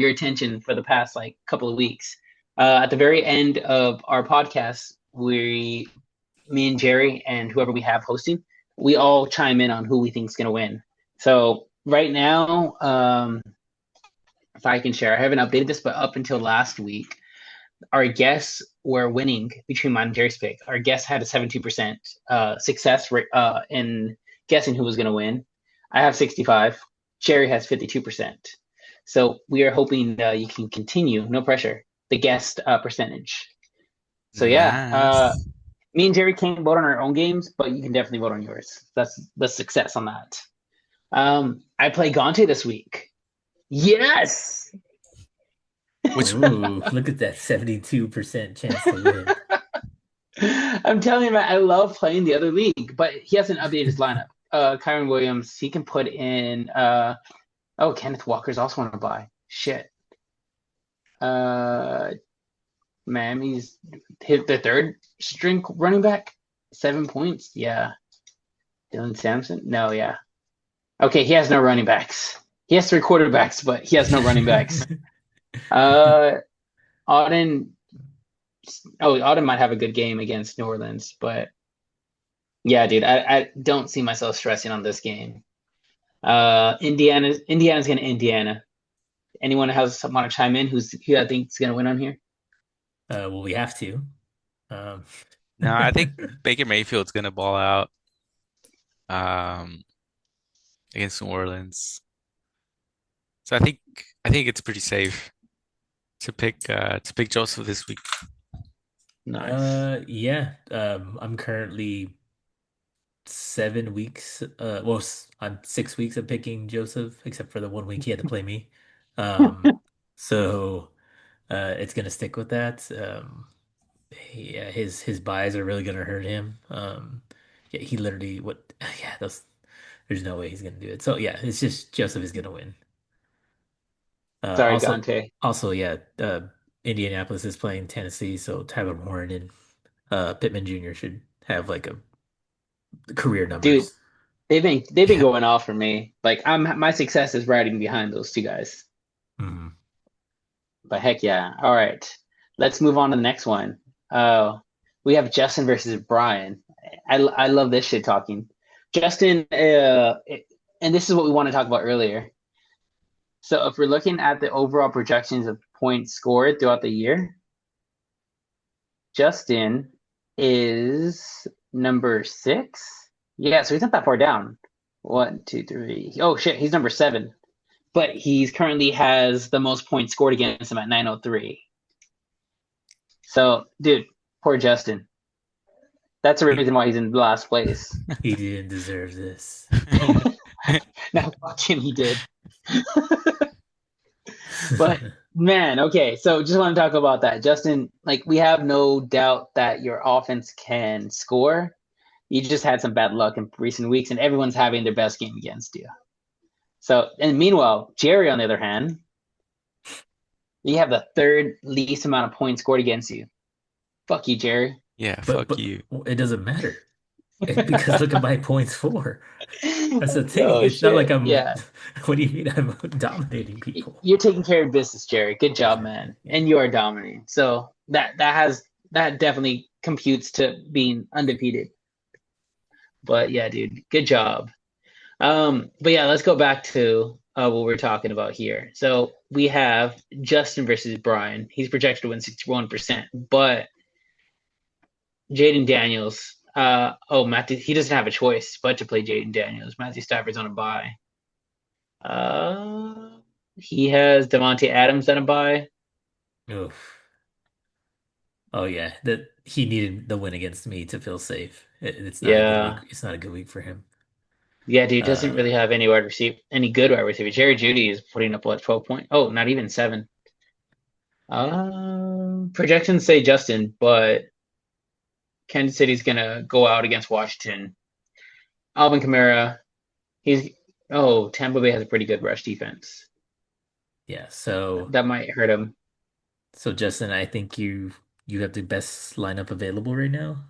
attention for the past like couple of weeks, at the very end of our podcast, me and Jerry and whoever we have hosting, we all chime in on who we think is going to win. So right now, if I can share, I haven't updated this, but up until last week, our guests were winning between mine and Jerry's pick. Our guest had a 72% success rate in guessing who was going to win. I have 65. Jerry has 52%. So we are hoping you can continue, no pressure, the guest percentage. So yeah, Nice. me and Jerry can't vote on our own games, but you can definitely vote on yours. That's the success on that. I play Gante this week. Yes. Which Ooh, look at that 72% chance to win. I'm telling you, man, I love playing the other league, but he hasn't updated his lineup. Kyron Williams, he can put in. Oh, Kenneth Walker's also on a buy. Shit. Uh, Miami's hit the third string running back, 7 points. Yeah. Dylan Sampson. No, yeah. Okay, he has no running backs. He has three quarterbacks, but he has no running backs. Uh, Auden. Oh, Auden might have a good game against New Orleans, but yeah, dude, I don't see myself stressing on this game. Indiana's gonna Indiana. Anyone has want to chime in? Who I think is gonna win on here? Well, we have to. Um, No, I think Baker Mayfield's gonna ball out um against New Orleans. So I think it's pretty safe to pick Joseph this week. Nice. yeah. I'm currently 7 weeks. Well, I'm 6 weeks of picking Joseph, except for the 1 week he had to play me. Um, so it's gonna stick with that. Yeah, his buys are really gonna hurt him. Yeah, he literally what? Yeah, those. There's no way he's gonna do it. So yeah, it's just Joseph is gonna win. Uh, Sorry, also, Gante. also, yeah, Indianapolis is playing Tennessee, so Tyler Warren and Pittman Jr. should have like a career Dude, numbers. they've been Yeah. going off for me. Like my success is riding behind those two guys. Mhm. But heck yeah. All right. Let's move on to the next one. Uh, we have Justin versus Brian. I love this shit talking. Justin, and this is what we want to talk about earlier. So if we're looking at the overall projections of points scored throughout the year, Justin is number 6. Yeah, so he's not that far down. One, two, three. Oh shit, he's number 7. But he's currently has the most points scored against him at 903. So, dude, poor Justin. That's the He reason why he's in last place. he didn't deserve this. Now, fuck him, he did. But man, okay. So just want to talk about that, Justin. Like we have no doubt that your offense can score. You just had some bad luck in recent weeks, and everyone's having their best game against you. So, and meanwhile, Jerry, on the other hand, you have the third least amount of points scored against you. Fuck you, Jerry. Yeah, But fuck you. it doesn't matter because look at my points for. That's the thing. Oh It's not like shit. I'm. Yeah. What do you mean I'm dominating people? You're taking care of business, Jerry. Good job, Yeah, man. yeah. And you are dominating. So that definitely computes to being undefeated. But yeah, dude, good job. But yeah, let's go back to what we're talking about here. So we have Justin versus Brian. He's projected to win 61%, but Jaden Daniels. Matthew, he doesn't have a choice but to play Jaden Daniels. Matthew Stafford's on a bye. Uh, he has Devontae Adams on a bye. Oof. Oh yeah, that he needed the win against me to feel safe. It's not a good week. Yeah, It's not a good week for him. yeah, dude doesn't Uh, really have any wide receiver, any good wide receiver. Jerry Judy is putting up what 12 points. Oh, not even 7. Projections say Justin, but Kansas City's gonna go out against Washington. Alvin Kamara. He's oh, Tampa Bay has a pretty good rush defense. Yeah, so That might hurt him. so Justin, I think you have the best lineup available right now.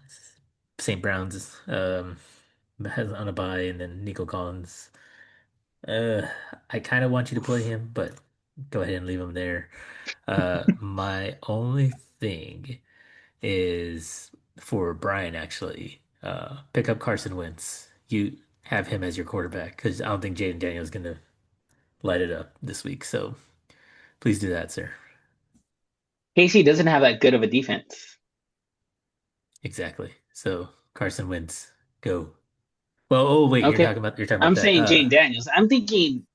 St. Brown's has on a bye, and then Nico Collins. Uh, I kind of want you to play him, but go ahead and leave him there. My only thing is for Brian actually. Pick up Carson Wentz. You have him as your quarterback because I don't think Jaden Daniels gonna light it up this week. So please do that, sir. KC doesn't have that good of a defense. Exactly. So Carson Wentz, go. Well, oh wait, Okay. you're talking about I'm that. saying Jaden Daniels. I'm thinking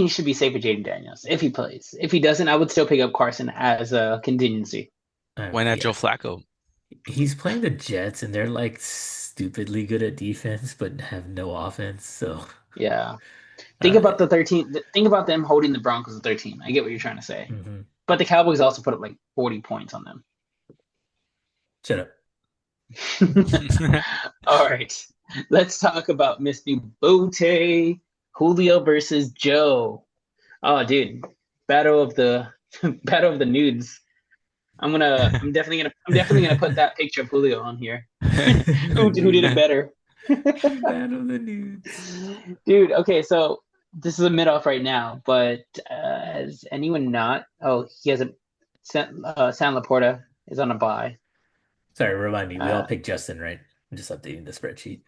he should be safe for Jaden Daniels if he plays. If he doesn't, I would still pick up Carson as a contingency. Why not Yeah, Joe Flacco? he's playing the Jets, and they're like stupidly good at defense, but have no offense. So, Yeah. Think uh, about the 13. Think about them holding the Broncos at 13. I get what you're trying to say. mhm. But the Cowboys also put up like 40 points on them. Shut up. All right. Let's talk about Mr. Bote, Julio versus Joe. Oh, dude. Battle of the battle of the nudes. I'm definitely gonna put that picture of Julio on here. Who did it better? Battle of the nudes. Dude, okay, so this is a mid off right now, but has anyone not? Oh, he hasn't. San Laporta is on a bye. Sorry, remind me. We all Uh, picked Justin, right? I'm just updating the spreadsheet.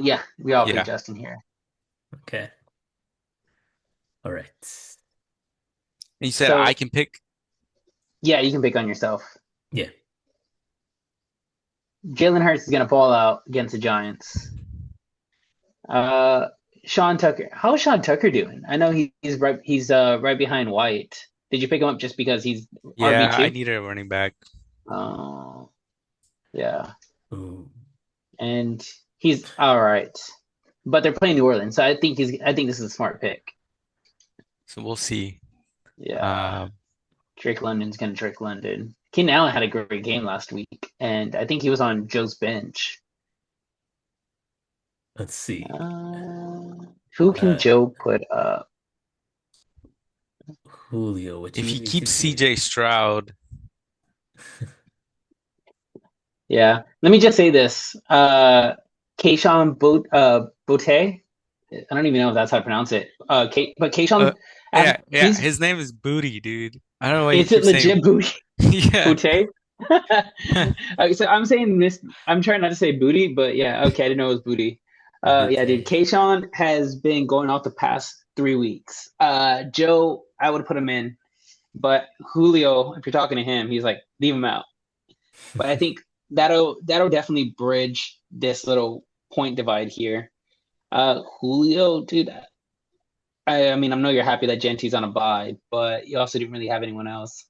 yeah, we all picked Yeah. Justin here. Okay. All right. And you said I So can pick. yeah, you can pick on yourself. Yeah. Jalen Hurts is gonna ball out against the Giants. Uh, Sean Tucker. How's Sean Tucker doing? I know he's right behind White. Did you pick him up just because he's RB Yeah, I two? need a running back. Oh, yeah. Ooh. And he's all right. But they're playing New Orleans, so I think this is a smart pick. So we'll see. Yeah. Um, Drake London's gonna Drake London. Keenan Allen had a great game last week, and I think he was on Joe's bench. Let's see. Who can Uh, Joe put up? Julio, what if you he need me to keeps do? CJ Stroud, Yeah. Let me just say this. Bote. I don't even know if that's how to pronounce it. But uh, Keishon, yeah, he's his name is Booty, dude. I don't know why you is it keep saying legit booty? yeah. Booty? So I'm saying this. I'm trying not to say booty, but yeah, okay, I didn't know it was booty. Yeah, dude, Boutte. Kayshawn has been going off the past 3 weeks. Joe, I would put him in, but Julio, if you're talking to him, he's like, leave him out. But I think that'll definitely bridge this little point divide here. Julio, dude, I mean, I know you're happy that Genti's on a bye, but you also didn't really have anyone else.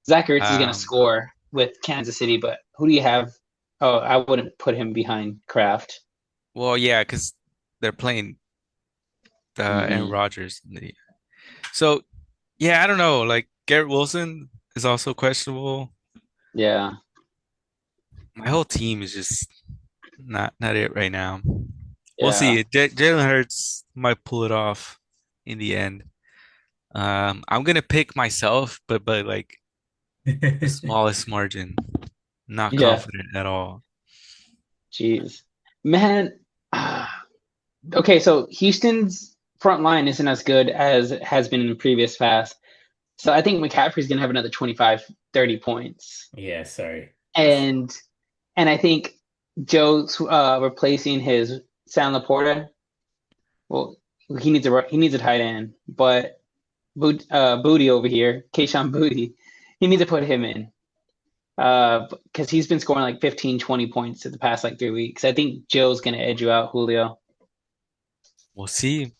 Zach Ertz is going to Um, score with Kansas City, but who do you have? Oh, I wouldn't put him behind Kraft. well, yeah, because they're playing Aaron Hmm. Rodgers. So yeah, I don't know. Like Garrett Wilson is also questionable. Yeah, My whole team is just not it right now. We'll yeah, see. Jalen Hurts might pull it off in the end. I'm gonna pick myself, but like the smallest margin. Not yeah. confident at all. Jeez, man. Okay, so Houston's front line isn't as good as it has been in the previous past. So I think McCaffrey's going to have another 25, 30 points. Yeah, sorry. And I think Joe's replacing his San Laporta. Well, he needs a tight end, but Booty over here, Kayshawn Booty, he needs to put him in. Because he's been scoring like 15, 20 points in the past like 3 weeks. I think Joe's gonna edge you out, Julio. We'll see.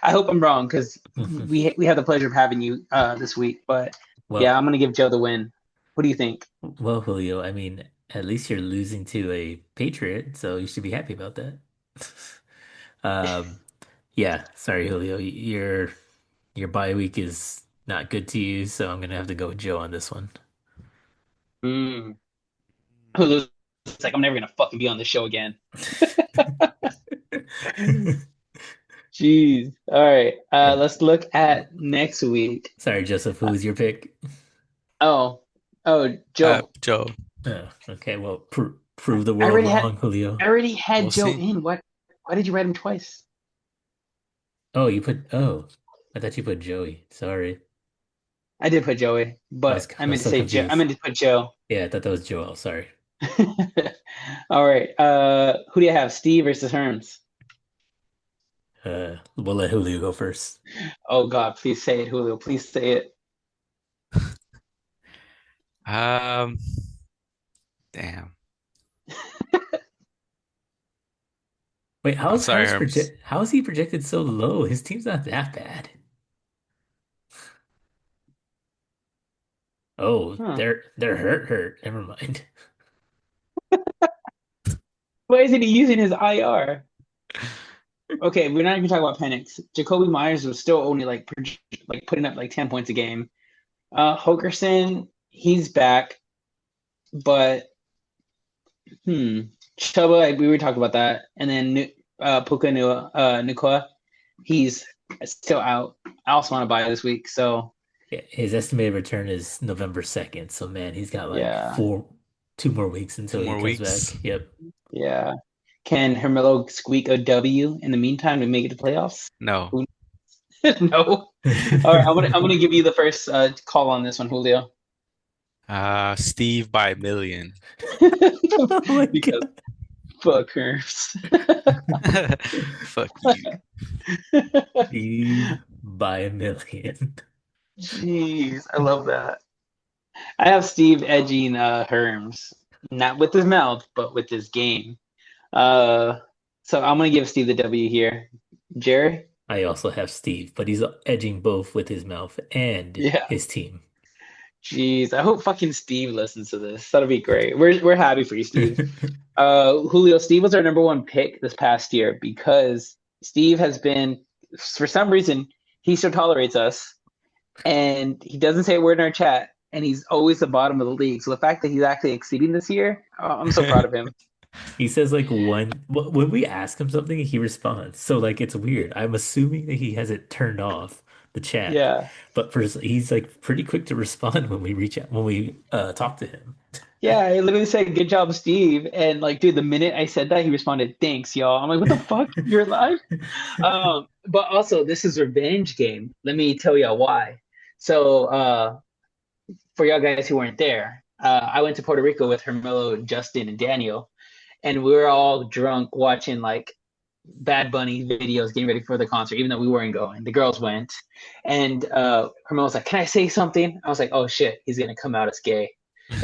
I hope I'm wrong because we have the pleasure of having you this week. But yeah, Well, I'm gonna give Joe the win. What do you think? well, Julio, I mean, at least you're losing to a Patriot, so you should be happy about that. Um, yeah, sorry, Julio, your bye week is not good to you, so I'm gonna have to go with Joe on this one. Mm. Who loses? was like, I'm never gonna fucking be on the show again. Jeez. All right. And Let's look at next week. sorry, Joseph, who Uh, was your pick? oh, Joe. Joe. Oh, okay, well, prove the I world already had wrong, Julio. I already had We'll Joe see. in. What? Why did you write him twice? Oh, I thought you put Joey. Sorry. I did put Joey, but I I was meant to so say Joe. I confused. meant to put Joe. Yeah, I thought that was Joel. Sorry. All right. Who do you have? Steve versus Herms. We'll let Julio go first. Oh God, please say it, Julio. Please say it. Um, Damn. Wait, I'm sorry, Herms. how is he projected so low? His team's not that bad. Oh, Huh. they're hurt. Never mind. Why isn't he using his IR? Okay, we're not even talking about Penix. Jacoby Myers was still only like putting up like 10 points a game. Hokerson, he's back, but Chuba, like, we were talking about that, and then Puka Nacua, he's still out. I also want to buy this week, so Yeah, his estimated return is November 2nd. So man, he's got like yeah, 2 more weeks Two until he more comes weeks. back. Yep. yeah. Can Hermelo squeak a W in the meantime to make it to playoffs? No. Who- no. All right, I'm gonna give you the first call on this one, Julio, Steve by a million. Oh my because God. fuck Herms. Fuck you. Steve by a million. Jeez, I love that. I have Steve edging Herms, not with his mouth, but with his game. Uh, so I'm gonna give Steve the W here. Jerry? I also have Steve, but he's edging both with his mouth and Yeah. his team. Jeez, I hope fucking Steve listens to this. That'll be great. We're happy for you, Steve. Julio, Steve was our number one pick this past year because Steve has been, for some reason, he still tolerates us, and he doesn't say a word in our chat, and he's always the bottom of the league. So the fact that he's actually exceeding this year, I'm so proud of him. He says like when we ask him something, he responds. So like it's weird. I'm assuming that he has it turned off the chat, Yeah. but he's like pretty quick to respond when we reach out when we talk to him. Yeah, I literally said, "Good job, Steve." And like, dude, the minute I said that, he responded, "Thanks, y'all." I'm like, "What the fuck? You're alive?" But also, this is a revenge game. Let me tell y'all why. So, for y'all guys who weren't there, I went to Puerto Rico with Hermelo, Justin, and Daniel, and we were all drunk watching like Bad Bunny videos, getting ready for the concert, even though we weren't going. The girls went, and Hermelo was like, "Can I say something?" I was like, "Oh shit, he's gonna come out as gay."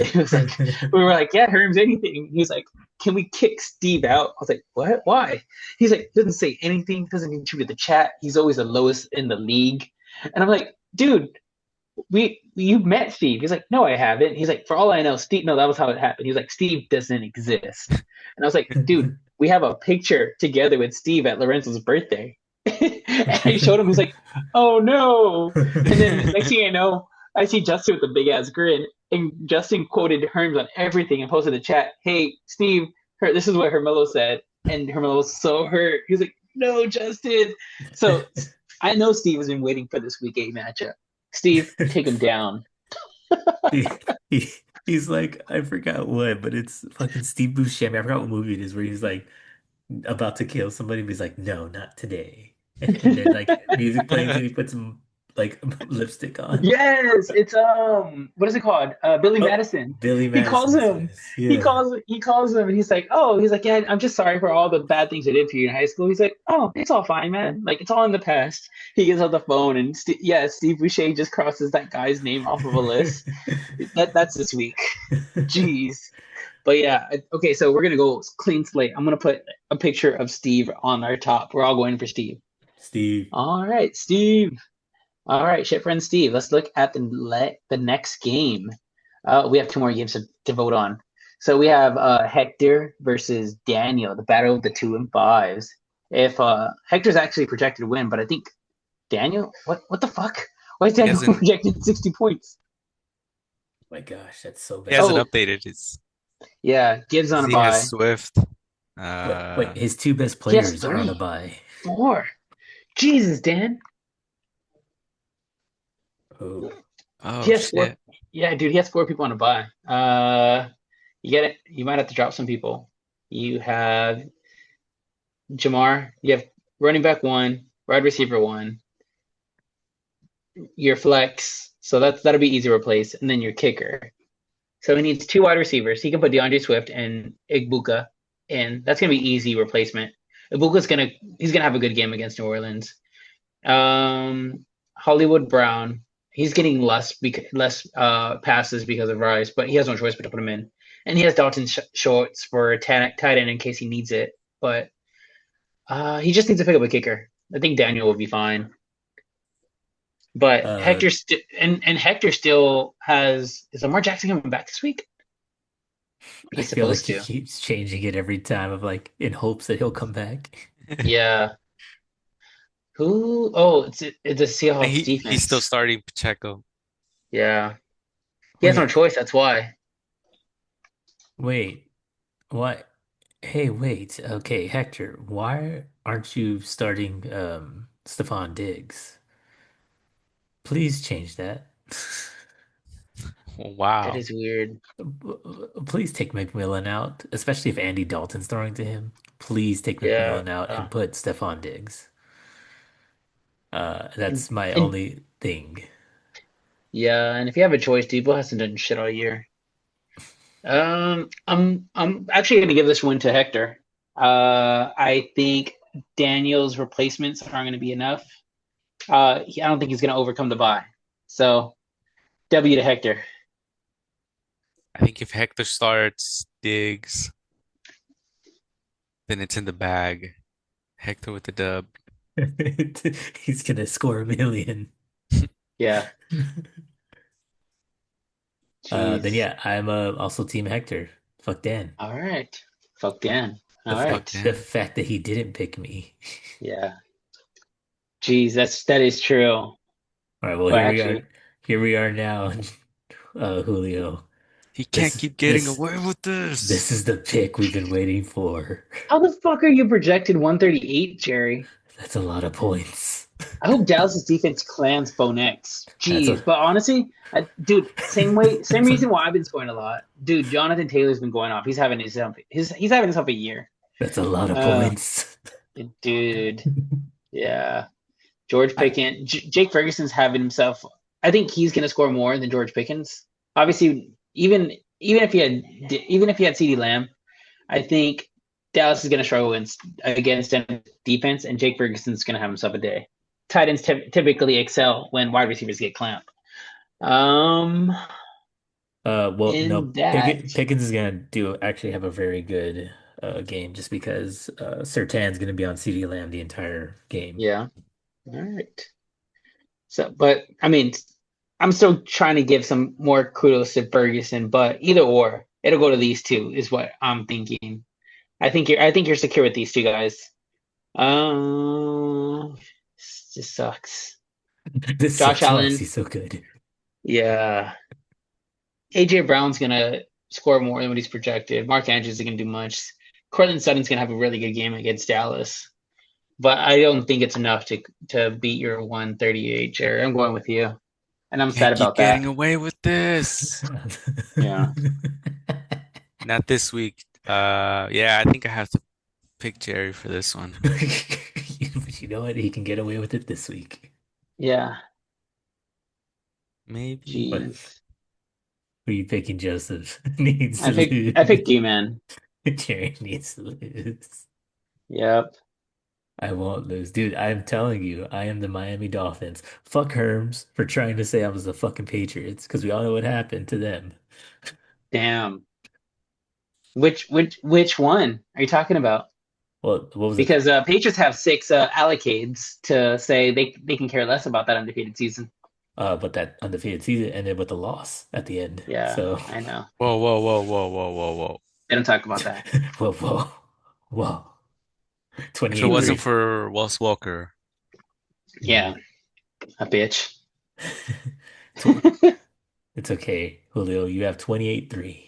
He was like, we were like, yeah, Herms, anything. He was like, can we kick Steve out? I was like, what? Why? He's like, doesn't say anything, doesn't contribute to the chat. He's always the lowest in the league. And I'm like, dude, you met Steve. He's like, no, I haven't. He's like, for all I know, Steve, no, that was how it happened. He was like, Steve doesn't exist. And I was like, dude, we have a picture together with Steve at Lorenzo's birthday. And I showed him, he's like, oh no. And then next thing I know, I see Justin with a big ass grin, and Justin quoted Herms on everything and posted in the chat, "Hey, Steve, this is what Hermelo said," and Hermelo was so hurt. He was like, "No, Justin." So I know Steve has been waiting for this Week 8 matchup. Steve, take him down. he, he he's like I forgot what, but it's fucking Steve Buscemi. I forgot what movie it is where he's like about to kill somebody, but he's like, no, not today. And then like music plays and he puts some like lipstick on. Yes, it's what is it called? Billy Oh, Madison. Billy He calls Madison's him. voice. Yeah. He calls him and he's like, yeah, I'm just sorry for all the bad things I did for you in high school. He's like, oh, it's all fine, man. Like it's all in the past. He gets out the phone and yeah, Steve Boucher just crosses that guy's name off of a list. That's this week. Jeez. But yeah, okay, so we're gonna go clean slate. I'm gonna put a picture of Steve on our top. We're all going for Steve. Steve. All right, Steve. All right, shit friend Steve. Let's look at the next game. We have two more games to vote on. So we have Hector versus Daniel, the battle of the 2 and 5s. If Hector's actually projected to win, but I think Daniel, what the fuck? Why is He Daniel hasn't projected 60 points? My gosh, that's so he hasn't bad. Oh, updated his. Yeah, Gibbs on a He has bye. Swift. Wait, Uh, his two best He has players are on a three, bye. four. Jesus, Dan. Oh, He oh has four. shit. Yeah, dude, he has four people on a bye. You get it. You might have to drop some people. You have Jamar. You have running back one, wide receiver one, your flex. So that'll be easy to replace, and then your kicker. So he needs two wide receivers. He can put DeAndre Swift and Igbuka in. That's gonna be easy replacement. Igbuka's gonna he's gonna have a good game against New Orleans. Hollywood Brown. He's getting less passes because of Rice, but he has no choice but to put him in. And he has Dalton Schultz for tight end in case he needs it. But he just needs to pick up a kicker. I think Daniel will be fine. But uh, and Hector still has is Lamar Jackson coming back this week? I He's feel like supposed he to. keeps changing it every time of like in hopes that he'll come back. Yeah. Who? Oh, it's a Seahawks He's still defense. starting Pacheco. Yeah. He has no Wait, choice. That's why. wait, what? Hey, wait. Okay, Hector, why aren't you starting Stephon Diggs? Please change that. That Wow. is weird. Please take McMillan out, especially if Andy Dalton's throwing to him. Please take Yeah. McMillan out and put Stephon Diggs. And, That's my and only thing. yeah, and if you have a choice, Debo hasn't done shit all year. I'm actually gonna give this one to Hector. I think Daniel's replacements aren't gonna be enough. I don't think he's gonna overcome the bye. So W to Hector. I think if Hector starts Diggs, then it's in the bag. Hector with the dub. He's gonna score 1 million. Yeah. Then Jeez. yeah, I'm also Team Hector. Fuck Dan. All right. Fuck Dan. The All Fuck right. fact the Dan. fact that he didn't pick me. Yeah. Jeez, that is true. All right, well Well, here we actually, are. Here we are now, Julio. He can't This keep getting this away with this this. is the pick we've been waiting for. how the fuck are you projected 138, Jerry? That's a lot of points. I hope Dallas's defense clans Bo Nix. That's Jeez, a but honestly, dude, same that's a reason why I've been scoring a lot. Dude, Jonathan Taylor's been going off. He's having himself a year. that's a lot of Uh, points. dude, yeah. George I, Pickens, Jake Ferguson's having himself. I think he's gonna score more than George Pickens. Obviously, even if he had CeeDee Lamb, I think Dallas is gonna struggle against defense, and Jake Ferguson's gonna have himself a day. Tight ends typically excel when wide receivers get clamped. Um, well, no, in that, Pickens is gonna do actually have a very good game just because Sertan's gonna be on CeeDee Lamb the entire game. yeah. All right. So, but I mean, I'm still trying to give some more kudos to Ferguson, but either or, it'll go to these two, is what I'm thinking. I think you're secure with these two guys. This just sucks. This Josh sucks. Why is Allen, he so good? yeah. AJ Brown's gonna score more than what he's projected. Mark Andrews isn't gonna do much. Cortland Sutton's gonna have a really good game against Dallas, but I don't think it's enough to beat your 138, Jared. I'm going with you, and I'm sad Can't keep about getting that. away with this. Yeah. Not this week. Yeah, I think I have to pick Jerry for this one. But you know what? He can get away with it this week. Yeah. Maybe. But Jeez. who are you picking? Joseph needs to I lose. picked you, man. Jerry needs to lose. Yep. I won't lose. Dude, I'm telling you, I am the Miami Dolphins. Fuck Herms for trying to say I was the fucking Patriots, because we all know what happened to them. Damn. Which one are you talking about? Well, what was it? Because Patriots have six allocades to say they can care less about that undefeated season. But that undefeated season ended with a loss at the end. Yeah, So, I know. Whoa, whoa, whoa, whoa, whoa, whoa, whoa. They don't talk about that. whoa, whoa, whoa. If it wasn't 28-3. for Wes Walker, Yeah, a bitch. Tw- It's okay, Julio. You have 28-3.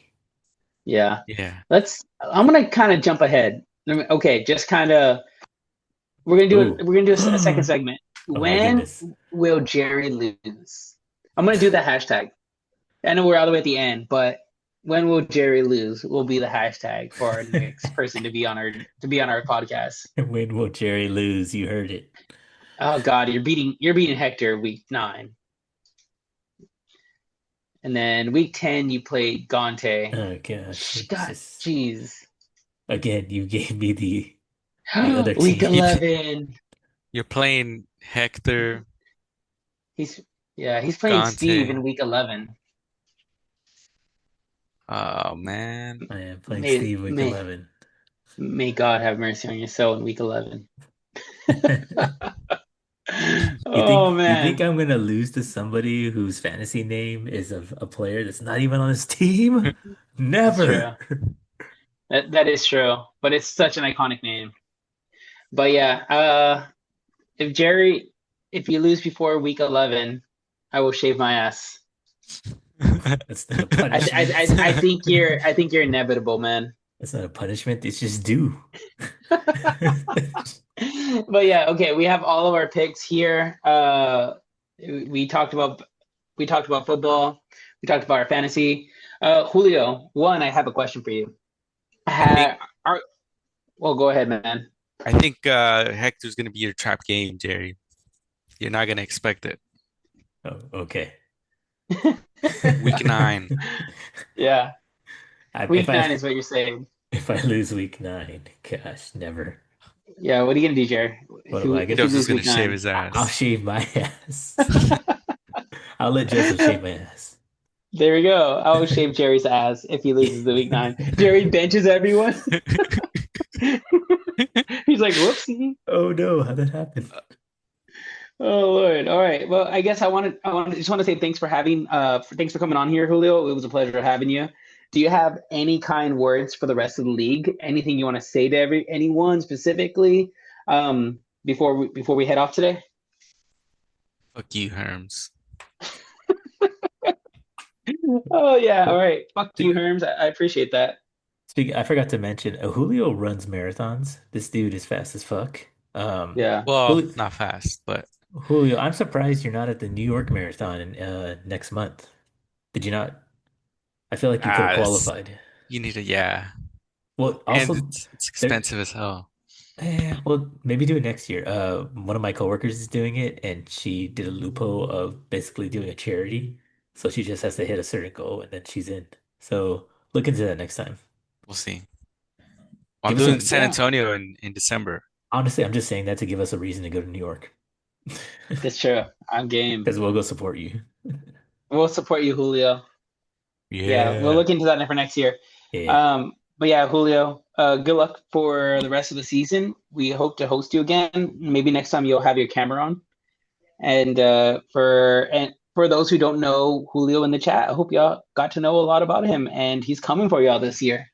Yeah. Yeah. I'm gonna kind of jump ahead. Okay, just kind of Oh. we're gonna do a second segment. Oh my When goodness. will Jerry lose? I'm gonna do the hashtag. I know we're all the way at the end, but when will Jerry lose will be the hashtag for our next person to be on our podcast. When will Jerry lose? You heard it. Oh God, you're beating Hector week 9. And then week 10 you played Gante. Oh gosh, it's God, just jeez. again, you gave me the other Week team. 11. You're playing Hector, He's yeah, he's playing Steve Gante. in week 11. Oh man. I am playing May Steve week may 11. may God have mercy on your soul in week 11. Oh You think man, I'm gonna lose to somebody whose fantasy name is a player that's not even on his team? that's true. Never. That is true, but it's such an iconic name. But yeah, if Jerry, if you lose before week 11, I will shave my ass. That's not a punishment. I think you're inevitable, man. That's not a punishment. It's just due. But yeah, okay, we have all of our picks here. We talked about we talked about football. We talked about our fantasy. Julio, one, I have a question for you. I think Ha, are, well, go ahead, man. I think Hector's gonna be your trap game, Jerry. You're not gonna expect it. Oh, okay. Week 9. I, Yeah, if week I 9 is what you're saying. if I lose week 9, gosh, never. Yeah, what are you gonna do, Jerry? What am I If gonna? you Joseph's lose gonna week shave 9? his I'll ass. shave my ass. I'll let Joseph shave my ass. There we go. I will shave Jerry's ass if he loses the week 9. Jerry benches everyone. He's like, whoopsie. Oh no, how'd that happen? Oh Lord. All right. Well, I guess just want to say thanks for thanks for coming on here, Julio. It was a pleasure having you. Do you have any kind words for the rest of the league? Anything you want to say to anyone specifically before we head off today? Fuck you, Herms. Oh yeah. All But right. Fuck you, Herms. I appreciate that. I forgot to mention, Julio runs marathons. This dude is fast as fuck. Yeah. Well, Julio, not fast, but Julio, I'm surprised you're not at the New York Marathon next month. Did you not? I feel like you could have it's, qualified. you need to, yeah. Well, And also it's there. expensive as hell. Well, maybe do it next year. One of my coworkers is doing it, and she did a loophole of basically doing a charity. So she just has to hit a certain goal, and then she's in. So look into that next time. We'll see. Well, I'm Give us doing a San Yeah. Antonio in December. Honestly, I'm just saying that to give us a reason to go to New York. That's true. I'm game. Because we'll go support you. We'll support you, Julio. Yeah, we'll Yeah. look into that for next year. Yeah. But yeah, Julio, good luck for the rest of the season. We hope to host you again. Maybe next time you'll have your camera on. And for those who don't know Julio in the chat, I hope y'all got to know a lot about him. And he's coming for y'all this year.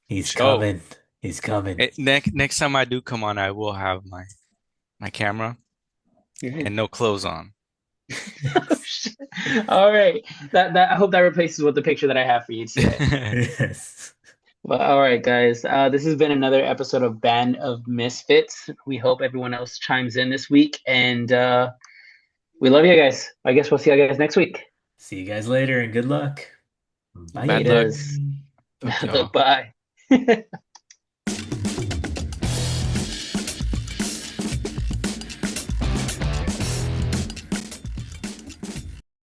He's Oh, coming. He's coming. next time I do come on, I will have my camera Mhm. and no clothes on. All right, that I hope that replaces what the picture that I have for you today. Yes. Well, all right, guys. This has been another episode of Band of Misfits. We hope everyone else chimes in this week, and we love you guys. I guess we'll see you guys next week. See you guys later and good luck. Bye. Bad luck. Laters. Fuck y'all. Bye.